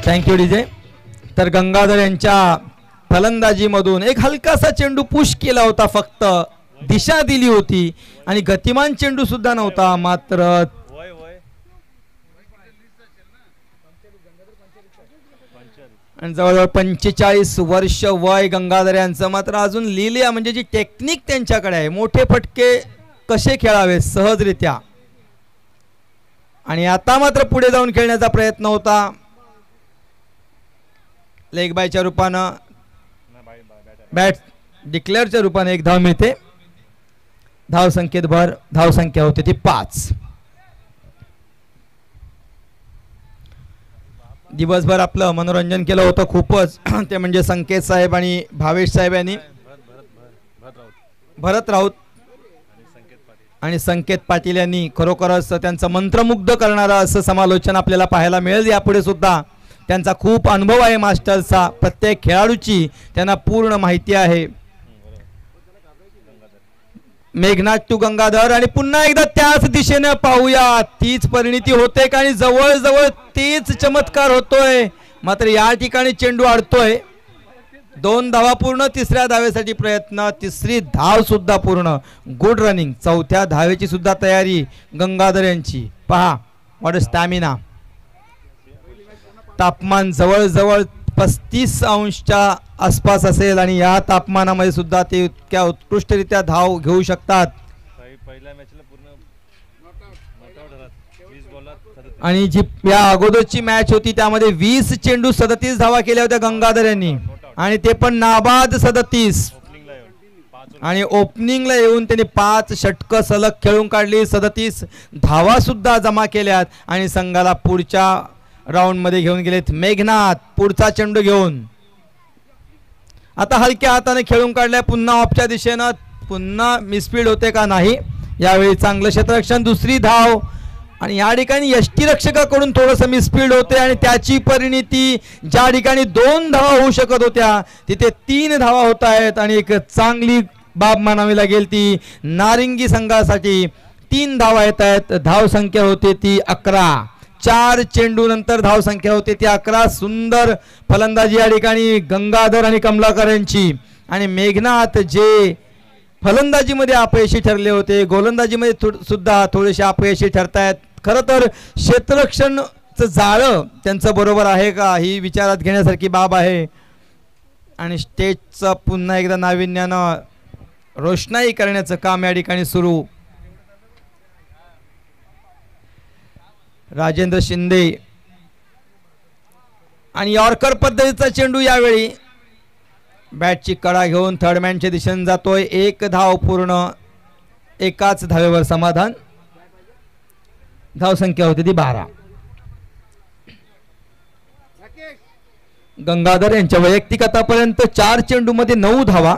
Thank you DJ. तर गंगाधर यांच्या फलंदाजीमधून एक हलकासा चेंडू पुश केला होता, फक्त दिशा दिली होती आणि गतिमान चेंडू सुद्धा नव्हता. मात्र आणि जवळजवळ 45 वर्ष वय गंगाधर यांचं. मात्र अजून लिहिल्या म्हणजे जी टेक्निक त्यांच्याकडे आहे, मोठे फटके कसे खेळावे सहजरित्या. आणि आता मात्र पुढे जाऊन खेळण्याचा प्रयत्न होता. लेग बायच्या रूपानं बॅट डिक्लेअरच्या रूपाने एक धाव मिळते. धाव संख्येत भर. धाव संख्या होती ती 5. दिवसभर आपलं मनोरंजन केलं होतं खूपच, ते म्हणजे संकेत साहेब आणि भावेश साहेब यांनी. भरत राऊत आणि संकेत पाटील यांनी खरोखरच त्यांचं मंत्रमुग्ध करणारं असं समालोचन आपल्याला पाहायला मिळेल. यापुढे सुद्धा त्यांचा खूप अनुभव आहे मास्टर्सचा. प्रत्येक खेळाडूची त्यांना पूर्ण माहिती आहे. मेघनाथ टू गंगाधर आणि पुन्हा एकदा त्याच दिशेने पाहूया. तीच परिणिती होते का आणि जवळजवळ तीच चमत्कार होतोय. मात्र या ठिकाणी चेंडू अडतोय. 2 धावा पूर्ण. तिसऱ्या धावेसाठी प्रयत्न. तिसरी धाव सुद्धा पूर्ण. Good running. 4थ्या धावेची सुद्धा तयारी गंगाधर यांची. पहा व्हॉट स्टॅमिना. तापमान जवळजवळ 35 अंशच्या आसपास असेल आणि या तापमानामध्ये सुद्धा ते इतक्या उत्कृष्टरित्या धाव घेऊ शकतात. आणि जी या अगोदरची मॅच होती त्यामध्ये 20 चेंडू 37 धावा केल्या होत्या गंगाधर यांनी आणि ते पण नाबाद 37. आणि ओपनिंगला येऊन त्यांनी 5 षटकं सलग खेळून काढली, 37 धावा सुद्धा जमा केल्यात आणि संघाला पुढच्या राऊंड मध्ये घेऊन गेलेत. मेघनाथ पुढचा चेंडू घेऊन आता हलक्या हाताने खेळून काढलाय, पुन्हा ऑफच्या दिशेनं, पुन्हा मिसफील्ड होते का नाही. यावेळी चांगलं क्षेत्ररक्षण, दुसरी धाव आणि या ठिकाणी यष्टीरक्षकाकडून थोडंसं मिसफील्ड होते आणि त्याची परिणिती ज्या ठिकाणी 2 धावा होऊ शकत होत्या तिथे 3 धावा होत आहेत आणि एक चांगली बाब मानावी लागेल ती नारिंगी संघासाठी. 3 धावा येत आहेत, धाव संख्या होते ती 11. 4 चेंडू नंतर धाव संख्या होते ती 11. सुंदर फलंदाजी या ठिकाणी गंगाधर आणि कमलाकर यांची. आणि मेघनाथ जे फलंदाजीमध्ये अपयशी ठरले होते, गोलंदाजीमध्ये सुद्धा थोडेसे अपयशी ठरतायत. खरं तर क्षेत्ररक्षणचं जाळं त्यांचं बरोबर आहे का ही विचारात घेण्यासारखी बाब आहे. आणि स्टेजचं पुन्हा एकदा नाविन्यानं रोषणाई करण्याचं काम या ठिकाणी सुरू. राजेंद्र शिंदे आणि यॉर्कर पद्धतीचा चेंडू यावेळी बॅटची कडा घेऊन थर्डमॅनच्या दिशेने जातोय. 1 धाव पूर्ण, एकाच धावेवर समाधान. धाव संख्या होती ती 12. गंगाधर यांच्या वैयक्तिक आतापर्यंत 4 चेंडू मध्ये 9 धावा.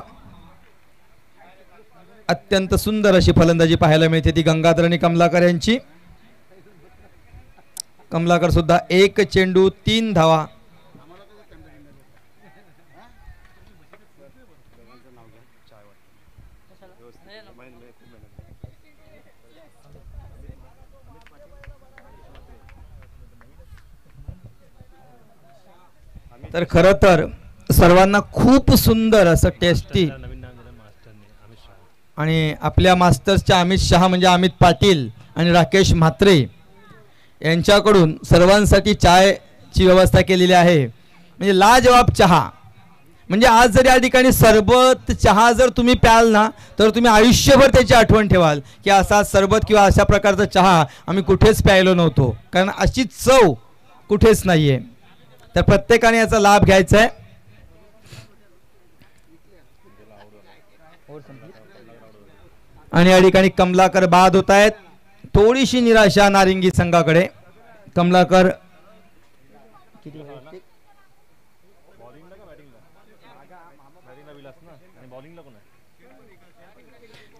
अत्यंत सुंदर अशी फलंदाजी पाहायला मिळते ती गंगाधर आणि कमलाकर यांची. कमलाकर सुद्धा 1 चेंडू 3 धावा. तर खरं तर सर्वांना खूप सुंदर असं टेस्टी आणि आपल्या मास्टर्सच्या अमित शहा म्हणजे अमित पाटील आणि राकेश म्हात्रे यांच्याकडून सर्वांसाठी चायची व्यवस्था केलेली आहे. म्हणजे लाजवाब चहा. म्हणजे आज जर या ठिकाणी सरबत चहा जर तुम्ही प्याल ना तर तुम्ही आयुष्यभर त्याची आठवण ठेवाल की असा सरबत किंवा अशा प्रकारचा चहा आम्ही कुठेच प्यायलो नव्हतो, कारण अशी चव कुठेच नाहीये. तर प्रत्येकाने याचा लाभ घ्यायचा आहे. आणि या ठिकाणी कमलाकर बाद होत आहेत. थोडीशी निराशा नारिंगी संघाकडे. कमलाकर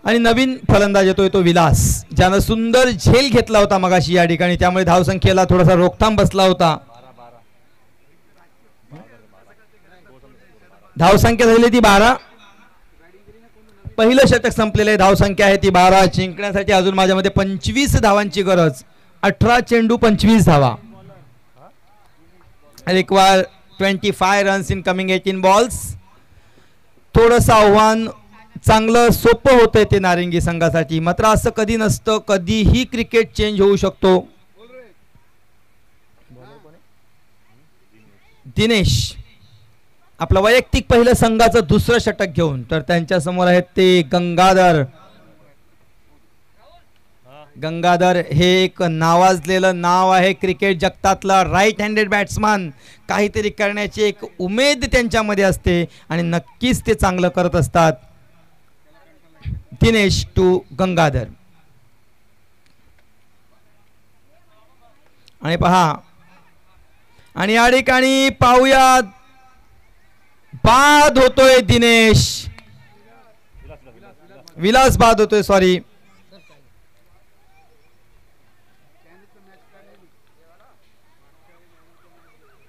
आणि नवीन फलंदाज येतोय तो विलास, ज्यानं सुंदर झेल घेतला होता मगाशी या ठिकाणी, त्यामुळे धावसंख्येला थोडासा रोखठाम बसला होता. धावसंख्या झाली ती 12. पहिलं षटक संपलेलं आहे, धावसंख्या आहे ती 12. जिंकण्यासाठी अजून माझ्या मध्ये 25 धावांची गरज. 18 चेंडू 25 धावा. Require 25 runs in coming 18 balls. थोडंसं आव्हान चांगलं सोपं होतंय ते नारिंगी संघासाठी. मात्र असं कधी नसतं, कधीही क्रिकेट चेंज होऊ शकतो. दिनेश आपलं वैयक्तिक पहिलं संघाचं दुसरं षटक घेऊन, तर त्यांच्या समोर आहेत ते गंगाधर. गंगाधर हे एक नावाजलेलं नाव आहे क्रिकेट जगतातला. Right handed batsman. काहीतरी करण्याची एक उमेद त्यांच्यामध्ये असते आणि नक्कीच ते चांगलं करत असतात. दिनेश टू गंगाधर. आणि पहा, आणि या ठिकाणी पाहूया बाद होतोय दिनेश. विलास बाद होतोय, सॉरी.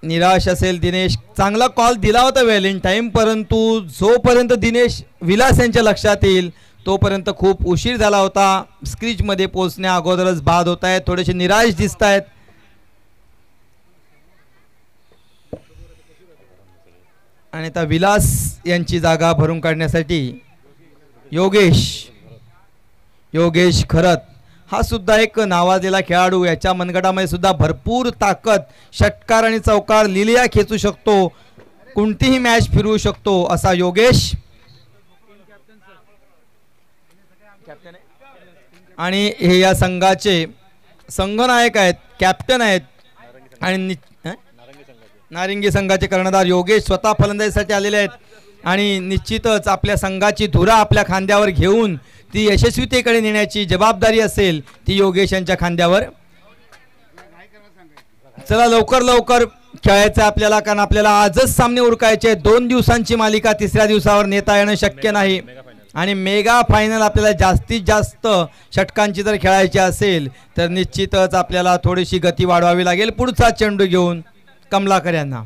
निराश असेल दिनेश. चांगला कॉल दिला होता वेल इन टाइम, परंतु जोपर्यंत दिनेश विलास यांच्या लक्षात येईल तोपर्यंत खूप उशीर झाला होता. स्क्रीज मध्ये पोहोचण्या अगोदरच बाद होत आहेत. थोडेसे निराश दिसत आहेत. आणि आता विलास यांची जागा भरून काढण्यासाठी योगेश खरत हा सुद्धा एक नावाजलेला खेळाडू. याच्या मनगटामध्ये सुद्धा भरपूर ताकद, षटकार आणि चौकार लिलिया खेचू शकतो. कोणतीही मॅच फिरवू शकतो असा योगेश आणि हे या संघाचे संघनायक आहेत, कॅप्टन आहेत आणि नारिंगी संघाचे कर्णधार योगेश स्वतः फलंदाजीसाठी आलेले आहेत आणि निश्चितच आपल्या संघाची धुरा आपल्या खांद्यावर घेऊन ती यशस्वीतेकडे नेण्याची जबाबदारी असेल ती योगेश यांच्या खांद्यावर. चला लवकर लवकर खेळायचं आपल्याला, कारण आपल्याला आजच सामने उरकायचे. 2 दिवसांची मालिका तिसऱ्या दिवसावर नेता येणं शक्य नाही आणि मेगा फायनल आपल्याला जास्तीत जास्त षटकांची जर खेळायची असेल तर निश्चितच आपल्याला थोडीशी गती वाढवावी लागेल. पुढचा चेंडू घेऊन कमलाकर यांना.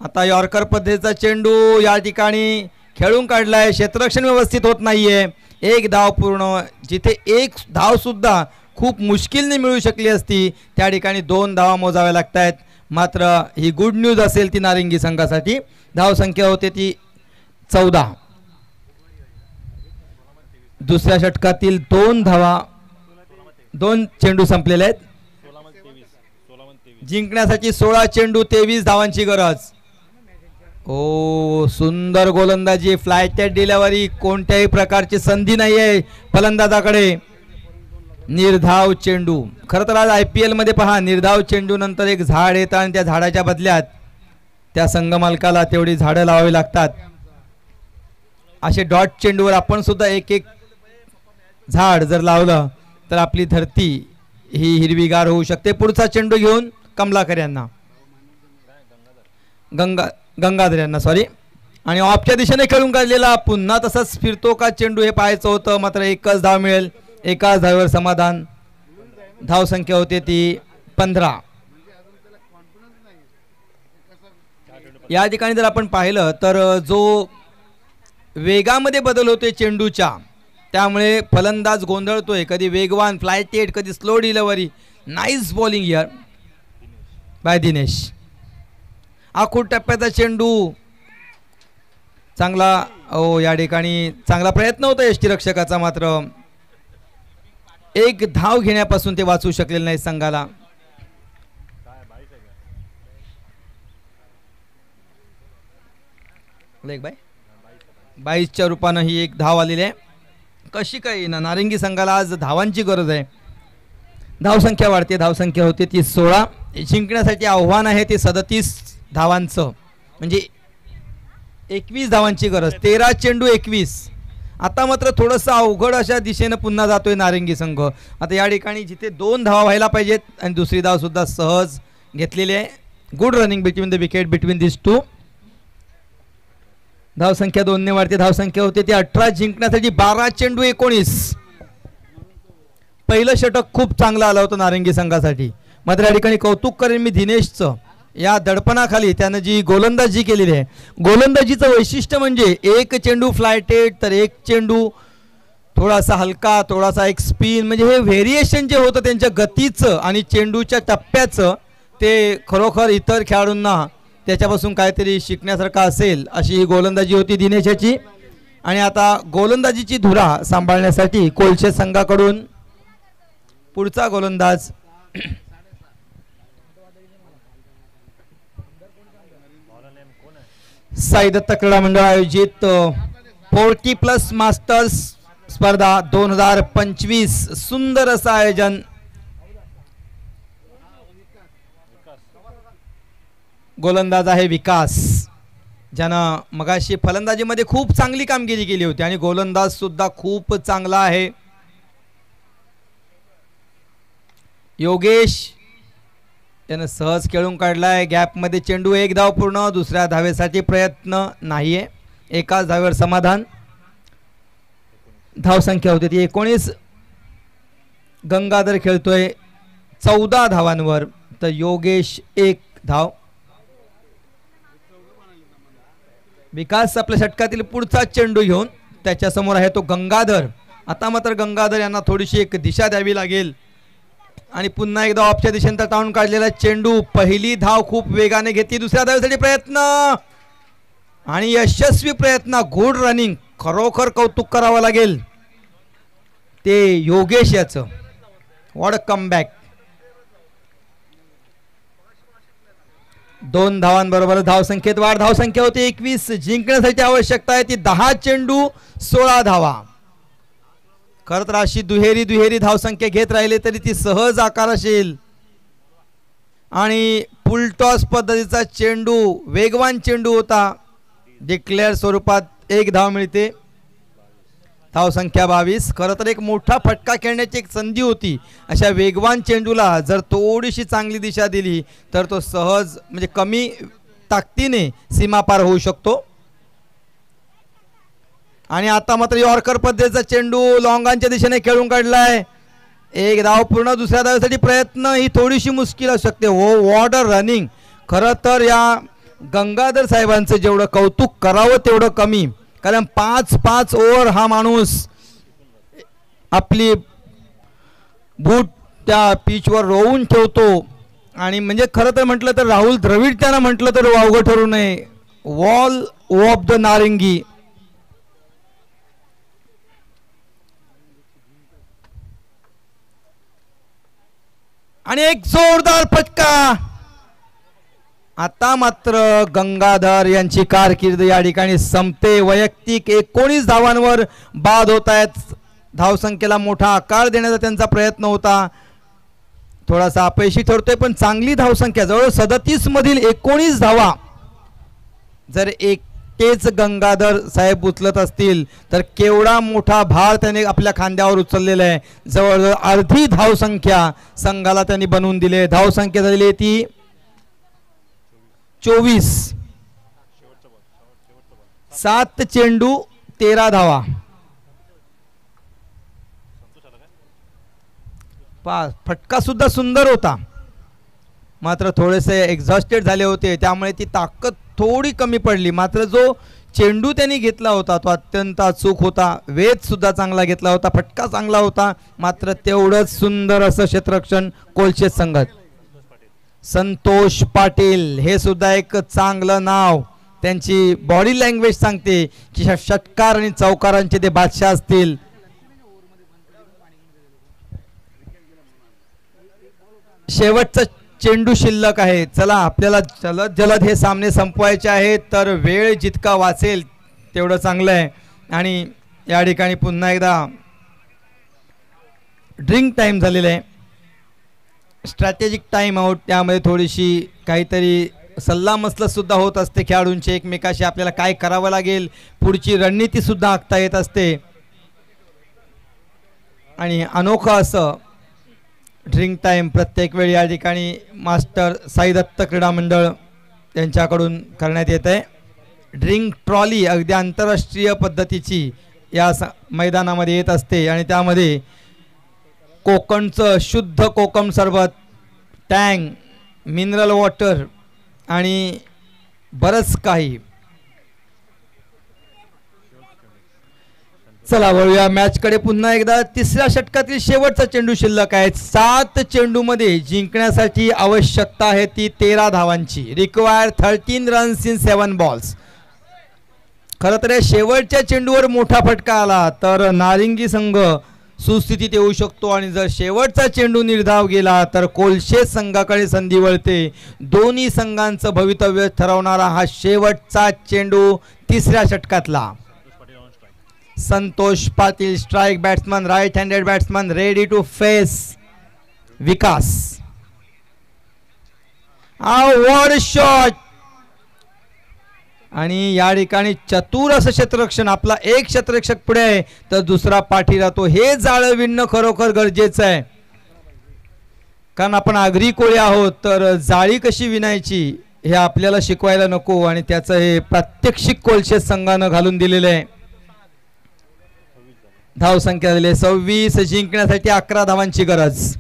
आता यॉर्कर पद्धतीचा चेंडू या ठिकाणी खेळून काढलाय, क्षेत्ररक्षण व्यवस्थित होत नाहीये. एक धाव पूर्ण, जिथे एक धाव सुद्धा खूप मुश्किलने मिळू शकली असती त्या ठिकाणी 2 धावा मोजाव्या लागत आहेत. मात्र ही गुड न्यूज असेल ती नारिंगी संघासाठी. धावसंख्या होते ती 14. दुसऱ्या षटकातील 2 धावा, 2 चेंडू संपलेले आहेत. जिंकण्यासाठी 16 चेंडू 23 धावांची गरज. ओ सुंदर गोलंदाजी, फ्लायटेड डिलिव्हरी, कोणत्याही प्रकारची संधी नाही आहे फलंदाजाकडे. निर्धाव चेंडू. खरं तर आज IPL मध्ये पहा, निर्धाव चेंडू नंतर एक झाड येतं आणि त्या झाडाच्या बदल्यात त्या संघ मालकाला तेवढी झाडं लावावी लागतात. असे डॉट चेंडूवर आपण सुद्धा एक एक झाड जर लावलं तर आपली धरती ही हिरवीगार होऊ शकते. पुढचा चेंडू घेऊन कमलाकर यांना, गंगाधर यांना सॉरी. आणि ऑफच्या दिशेने खेळून काढलेला पुन्हा तसाच फिरतो का चेंडू हे पाहायचं होतं. मात्र एकच धाव मिळेल, एकाच धावेवर समाधान. धावसंख्या होते ती 15. या ठिकाणी जर आपण पाहिलं तर जो वेगामध्ये बदल होते चेंडूच्या, त्यामुळे फलंदाज गोंधळतोय. कधी वेगवान फ्लायटेड, कधी slow delivery. Nice bowling here by Dinesh. आखूड टप्प्याचा चेंडू चांगला. या ठिकाणी चांगला प्रयत्न होता यष्टीरक्षकाचा, मात्र एक धाव घेण्यापासून ते वाचू शकलेले नाही संघाला. लेग बाय 22च्या रूपानं ही एक धाव आलेली आहे. कशी काही ना नारिंगी संघाला आज धावांची गरज आहे. धावसंख्या वाढते, धावसंख्या होते ती 16. जिंकण्यासाठी आव्हान आहे ते 37 धावांचं, म्हणजे 21 धावांची गरज. 13 चेंडू 21. आता मात्र थोडंसं अवघड अशा दिशेनं पुन्हा जातोय नारिंगी संघ. आता या ठिकाणी जिथे 2 धावा व्हायला पाहिजेत आणि दुसरी धाव सुद्धा सहज घेतलेली आहे. Good running between the wicket between this two. धावसंख्या 2 ने वाढते. धावसंख्या होते ती 18. जिंकण्यासाठी 12 चेंडू 19. पहिलं षटक खूप चांगलं आलं होतं नारिंगी संघासाठी. मात्र या ठिकाणी कौतुक करेन मी दिनेशचं. या दडपणाखाली त्यानं जी गोलंदाजी केलेली आहे, गोलंदाजीचं वैशिष्ट्य म्हणजे एक चेंडू फ्लायटेड तर एक चेंडू थोडासा हलका, थोडासा एक स्पिन. म्हणजे हे व्हेरिएशन जे होतं त्यांच्या गतीचं आणि चेंडूच्या टप्प्याचं, ते खरोखर इतर खेळाडूंना त्याच्यापासून काहीतरी शिकण्यासारखं असेल अशी ही गोलंदाजी होती दिनेशाची. आणि आता गोलंदाजीची धुरा सांभाळण्यासाठी कोलशे संघाकडून पुढचा गोलंदाज साई दत्त क्रीडा मंडळ आयोजित 40+ मास्टर्स स्पर्धा 2025. सुंदर असं आयोजन. गोलंदाज आहे विकास, ज्यानं मगाशी फलंदाजीमध्ये खूप चांगली कामगिरी केली होती आणि गोलंदाज सुद्धा खूप चांगला आहे. योगेश त्यानं सहज खेळून काढलाय. गॅपमध्ये चेंडू. एक धाव पूर्ण. दुसऱ्या धावेसाठी प्रयत्न नाहीये, एकाच धावेवर समाधान. धावसंख्या होती ती 19. गंगाधर खेळतोय 14 धावांवर, तर योगेश 1 धाव. विकास आपल्या षटकातील पुढचा चेंडू घेऊन त्याच्यासमोर आहे तो गंगाधर. आता मात्र गंगाधर यांना थोडीशी एक दिशा द्यावी लागेल आणि पुन्हा एकदा ऑफच्या दिशेने टाळून काढलेला चेंडू. पहिली धाव खूप वेगाने घेतली. दुसऱ्या धावेसाठी प्रयत्न आणि यशस्वी प्रयत्न. Good running. खरोखर कौतुक करावं लागेल ते योगेश याचं. What a comeback. 2 धावांबरोबर धावसंख्येत वाढ. धावसंख्या होती 21. जिंकण्यासाठी आवश्यकता आहे ती 10 चेंडू 16 धावा. खरं तर अशी दुहेरी धावसंख्या घेत राहिले तरी ती सहज आकार असेल. आणि फुलटॉस पद्धतीचा चेंडू वेगवान चेंडू होता. डिक्लेअर स्वरूपात 1 धाव मिळते. धावसंख्या 22. खरं तर एक मोठा फटका खेळण्याची एक संधी होती. अशा वेगवान चेंडूला जर थोडीशी चांगली दिशा दिली तर तो सहज म्हणजे कमी ताकदीने सीमा पार होऊ शकतो. आणि आता मात्र यॉर्कर पद्धतीचा चेंडू लॉंगांच्या दिशेने खेळून काढलाय. 1 धाव पूर्ण. दुसऱ्या धावेसाठी प्रयत्न ही थोडीशी मुश्किल असू शकते. वॉर्डर रनिंग. खरं तर या गंगाधर साहेबांचं जेवढं कौतुक करावं तेवढं कमी. कारण 5-5 ओव्हर हा माणूस आपली बूट त्या पिचवर रोवून ठेवतो. आणि म्हणजे खरं तर म्हटलं तर राहुल द्रविड त्यानं म्हटलं तर वावगं ठरू नये. वॉल ऑफ द नारिंगी. आणि एक जोरदार फटका. आता मात्र गंगाधर यांची कारकीर्द या ठिकाणी संपते. वैयक्तिक 19 धावांवर बाद होत आहेत. धावसंख्येला मोठा आकार देण्याचा त्यांचा प्रयत्न होता. थोडासा अपयशी ठरतोय पण चांगली धावसंख्या जवळ 37 मधील 19 धावा जर एकटेच गंगाधर साहेब उचलत असतील तर केवढा मोठा भार त्याने आपल्या खांद्यावर उचललेला आहे. जवळजवळ अर्धी धावसंख्या संघाला त्यांनी बनवून दिली. धावसंख्या झालेली ती 24. 7 चेंडू 13 धावा. फटका सुद्धा सुंदर होता मात्र थोडेसे एक्झॉस्टेड झाले होते त्यामुळे ती ताकद थोडी कमी पडली. मात्र जो चेंडू त्यांनी घेतला होता तो अत्यंत अचूक होता. वेध सुद्धा चांगला घेतला होता. फटका चांगला होता. मात्र तेवढंच सुंदर असं क्षेत्ररक्षण कोलशेत संघात. संतोष पाटील हे सुद्धा एक चांगलं नाव. त्यांची बॉडी लँग्वेज सांगते की षटकार आणि चौकारांचे ते बादशाह असतील. शेवटचा चेंडू शिल्लक आहे. चला आपल्याला जलद हे सामने संपवायचे आहेत तर वेळ जितका वाचेल तेवढं चांगलं आहे. आणि या ठिकाणी पुन्हा एकदा ड्रिंक टाइम झालेला आहे. Strategic time out. त्यामध्ये थोडीशी काहीतरी सल्लामसलत सुद्धा होत असते खेळाडूंची एकमेकाशी. आपल्याला काय करावं लागेल पुढची रणनीती सुद्धा आखता येत असते. आणि अनोखं असं ड्रिंक टाइम प्रत्येक वेळी या ठिकाणी मास्टर साई दत्त क्रीडा मंडळ यांच्याकडून करण्यात येत आहे. ड्रिंक ट्रॉली अगदी आंतरराष्ट्रीय पद्धतीची या मैदानामध्ये येत असते आणि त्यामध्ये कोकणचं शुद्ध कोकम सरबत, टँग, मिनरल वॉटर आणि बरंच काही. चला वळूया मॅचकडे पुन्हा एकदा. तिसऱ्या षटकातील शेवटचा चेंडू शिल्लक आहे. 7 चेंडूमध्ये जिंकण्यासाठी आवश्यकता आहे ती 13 धावांची. Require 13 runs in 7 balls. खरं तर शेवटच्या चेंडूवर मोठा फटका आला तर नारिंगी संघ सुस्थितीत येऊ शकतो आणि जर शेवटचा चेंडू निर्धाव गेला तर कोलशेत संघाकडे संधी वळते. दोन्ही संघांचं भवितव्य ठरवणारा हा शेवटचा चेंडू तिसऱ्या षटकातला. Santosh Patil strike batsman, right handed batsman, ready to face Vikas. वॉड शॉट. आणि या ठिकाणी चतुर असं क्षेत्ररक्षण. आपला एक क्षेत्ररक्षक पुढे आहे तर दुसरा पाठी राहतो. हे जाळं विणणं खरोखर गरजेचं आहे कारण आपण आगरी कोळी आहोत तर जाळी कशी विणायची हे आपल्याला शिकवायला नको. आणि त्याचं हे प्रात्यक्षिक कोलशेत संघानं घालून दिलेलं आहे. धावसंख्या झाली 26. जिंकण्यासाठी 11 धावांची गरज.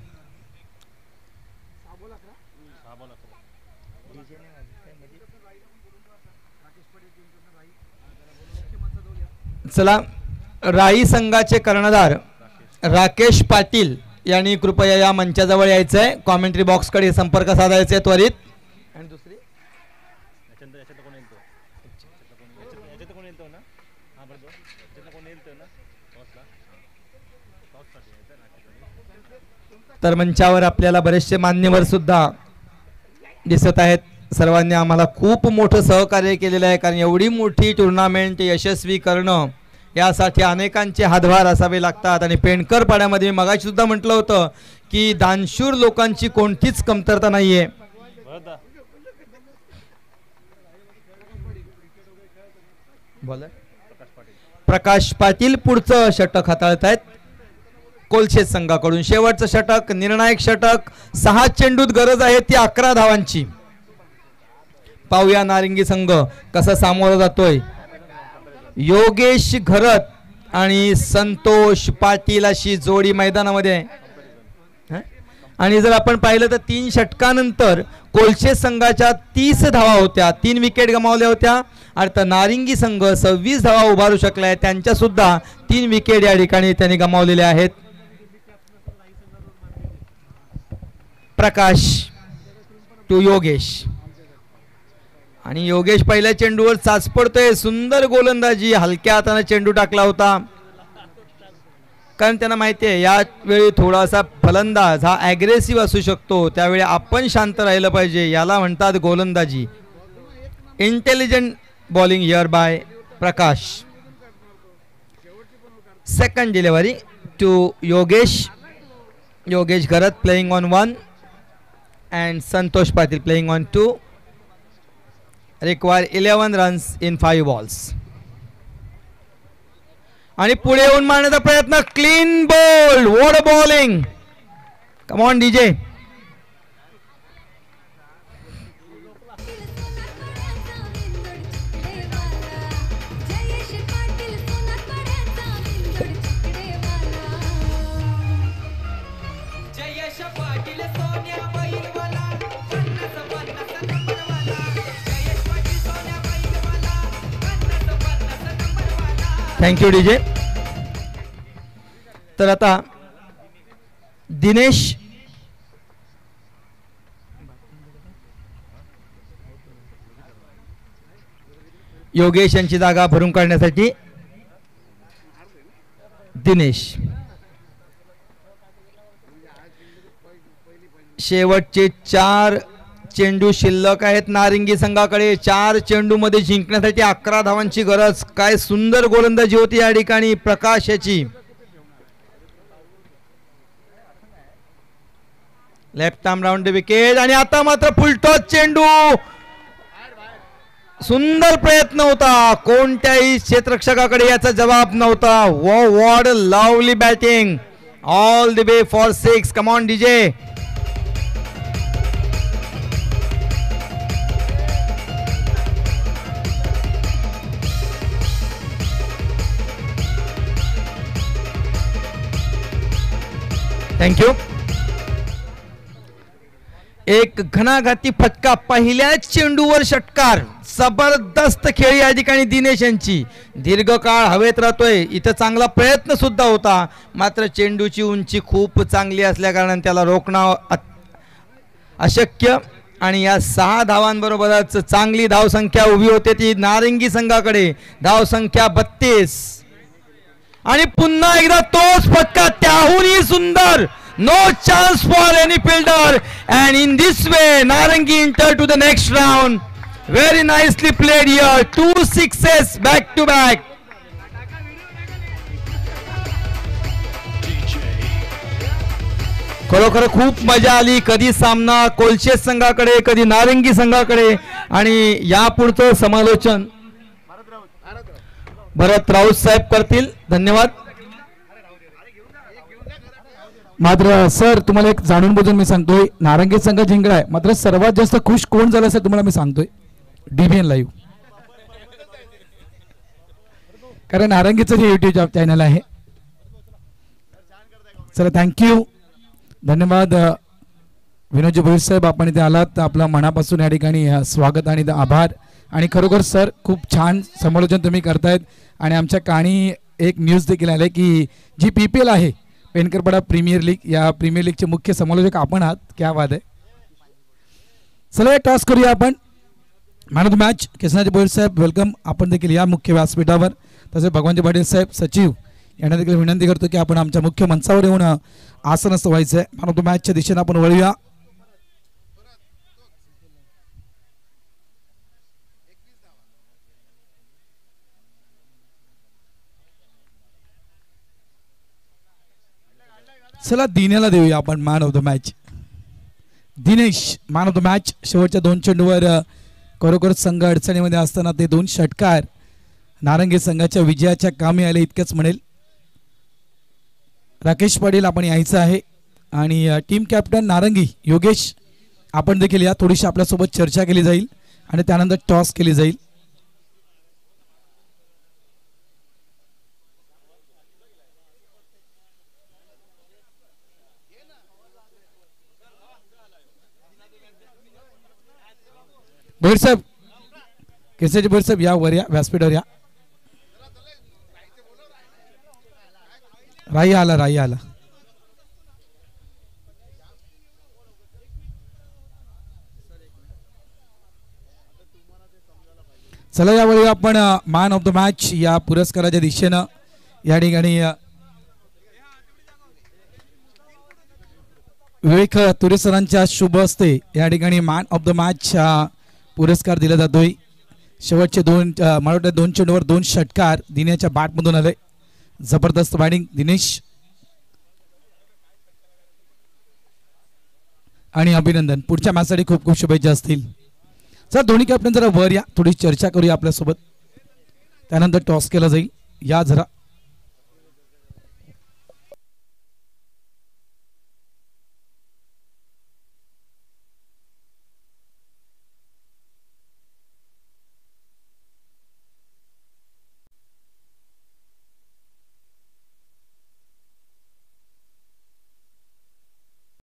चला राई संघाचे कर्णधार राकेश पाटील यांनी कृपया या मंचाजवळ यायचं आहे. कॉमेंट्री बॉक्सकडे संपर्क साधायचा आहे त्वरित. आणि दुसरी तर मंचावर आपल्याला बरेचसे मान्यवर सुद्धा दिसत आहेत. सर्वांनी आम्हाला खूप मोठं सहकार्य केलेलं आहे, कारण एवढी मोठी टुर्नामेंट यशस्वी करणं यासाठी अनेकांचे हातभार असावे लागतात. आणि पेंडकर पाड्यामध्ये मी मगाशी सुद्धा म्हटलं होतं की दानशूर लोकांची कोणतीच कमतरता नाही आहे. प्रकाश पाटील पुढचं षटक हाताळत आहेत कोलशे संघाकडून. शेवटचं षटक, निर्णायक षटक. 6 चेंडूत गरज आहे ती 11 धावांची. पाहूया नारिंगी संघ कसा सामोरा जातोय. योगेश घरत आणि संतोष पाटील अशी जोडी मैदानामध्ये आहे. आणि जर आपण पाहिलं तर 3 षटकानंतर कोलशे संघाच्या 30 धावा होत्या, 3 विकेट गमावल्या होत्या. आता नारिंगी संघ 26 धावा उभारू शकलाय, त्यांच्या सुद्धा 3 विकेट या ठिकाणी त्यांनी गमावलेल्या आहेत. प्रकाश टू योगेश, आणि योगेश पहिल्या चेंडूवर चाच पडतोय. सुंदर गोलंदाजी, हलक्या हाताने चेंडू टाकला होता, कारण त्यांना माहिती आहे या वेळी थोडासा फलंदाज हा ॲग्रेसिव्ह असू शकतो, त्यावेळी आपण शांत राहिलं पाहिजे. याला म्हणतात गोलंदाजी. Intelligent bowling here by Prakash. Second delivery to Yogesh. Yogesh Gharat playing on 1 and Santosh Patil playing on 2. Require 11 runs in 5 balls. आणि पुढे येऊन मारण्याचा प्रयत्न. Clean ball. What a bowling. Come on DJ. Thank you DJ. तर आता दिनेश योगेश यांची जागा भरून काढण्यासाठी दिनेश. शेवटचे 4 चेंडू शिल्लक आहेत नारिंगी संघाकडे. 4 चेंडू मध्ये जिंकण्यासाठी 11 धावांची गरज. काय सुंदर गोलंदाजी होती या ठिकाणी प्रकाश याची. लेफ्ट आर्म राऊंड विकेट, आणि आता मात्र फुलटॉस चेंडू. सुंदर प्रयत्न होता, कोणत्याही क्षेत्ररक्षकाकडे याचा जवाब नव्हता. What a lovely batting. All the way for 6. Come on DJ. Thank you. एक घणाघाती फटका, पहिल्याच चेंडूवर षटकार. जबरदस्त खेळ या ठिकाणी दिनेश यांची. दीर्घकाळ हवेत राहतोय. इथं चांगला प्रयत्न सुद्धा होता, मात्र चेंडूची उंची खूप चांगली असल्या कारणाने त्याला रोखणं अशक्य. आणि या 6 धावांबरोबरच चांगली धावसंख्या उभी होते ती नारिंगी संघाकडे. धावसंख्या 32. आणि पुन्हा एकदा तोच फटका, त्याहूनही सुंदर. No chance for any fielder, and in this way Narangi enter to the next round. Very nicely played here. 2 sixes back to back. खरोखर खूप मजा आली. कधी सामना कोलशे संघाकडे, कधी नारंगी संघाकडे. आणि यापुढचं समालोचन भरत राऊत साहेब करतील. धन्यवाद. मात्र सर तुम्हाला एक जाणून बुजून मी सांगतोय, नारंगी संघ जिंकलाय, मात्र सर्वात जास्त खुश कोण झालं असं तुम्हाला मी सांगतोय, DBN लाईव्ह. कारण नारंगीचं जे YouTube चॅनल आहे. चला थँक्यू, धन्यवाद विनोदजी भोईर साहेब, आपण इथे आलात. आपला मनापासून या ठिकाणी स्वागत आणि आभार. आणि खरोखर सर खूप छान समालोचन तुम्ही करतायत. आणि आमच्या कानी एक न्यूज देखील आले की जी PPL आहे, पेनकरपाडा प्रीमियर लीग, या प्रीमियर लीगचे मुख्य समालोचक आपण आहात. क्या बात आहे. चला एक टॉस करूया आपण. Man of the match Krishnaji Bhoir साहेब, वेलकम. आपण देखील या मुख्य व्यासपीठावर. तसेच भगवानजी पाटील साहेब सचिव यांना देखील विनंती करतो की आपण आमच्या मुख्य मंचावर येऊन आसनस्थ व्हायचं आहे. मॅन ऑफ द मॅचच्या दिशेने आपण वळूया. चला दिनेला देऊया आपण man of the match. Dinesh man of the match. शेवटच्या 2 चेंडूवर खरोखर संघ अडचणीमध्ये असताना ते 2 षटकार नारंगी संघाच्या विजयाच्या कामी आले इतकंच म्हणेल. राकेश पाटील आपण यायचं आहे आणि टीम कॅप्टन नारंगी योगेश आपण देखील या. थोडीशी आपल्यासोबत चर्चा केली जाईल आणि त्यानंतर टॉस केली जाईल. भोईर साहेब केसेचे भोईर साहेब या वर या व्यासपीठावर या. राही आला राही आला. चला यावेळी आपण मॅन ऑफ द मॅच या पुरस्काराच्या दिशेनं या ठिकाणी विवेक तुरे सरांच्या शुभ हस्ते या ठिकाणी मॅन ऑफ द मॅच पुरस्कार दिला जातोय. शेवटचे 2 चेंडूवर 2 षटकार दिनेच्या बॅटमधून आले. जबरदस्त बॅटिंग दिनेश आणि अभिनंदन. पुढच्या मॅचसाठी खूप खूप शुभेच्छा असतील. सर दोन्ही कॅप्टन जरा वर या. थोडी चर्चा करूया आपल्यासोबत. त्यानंतर टॉस केला जाईल. या जरा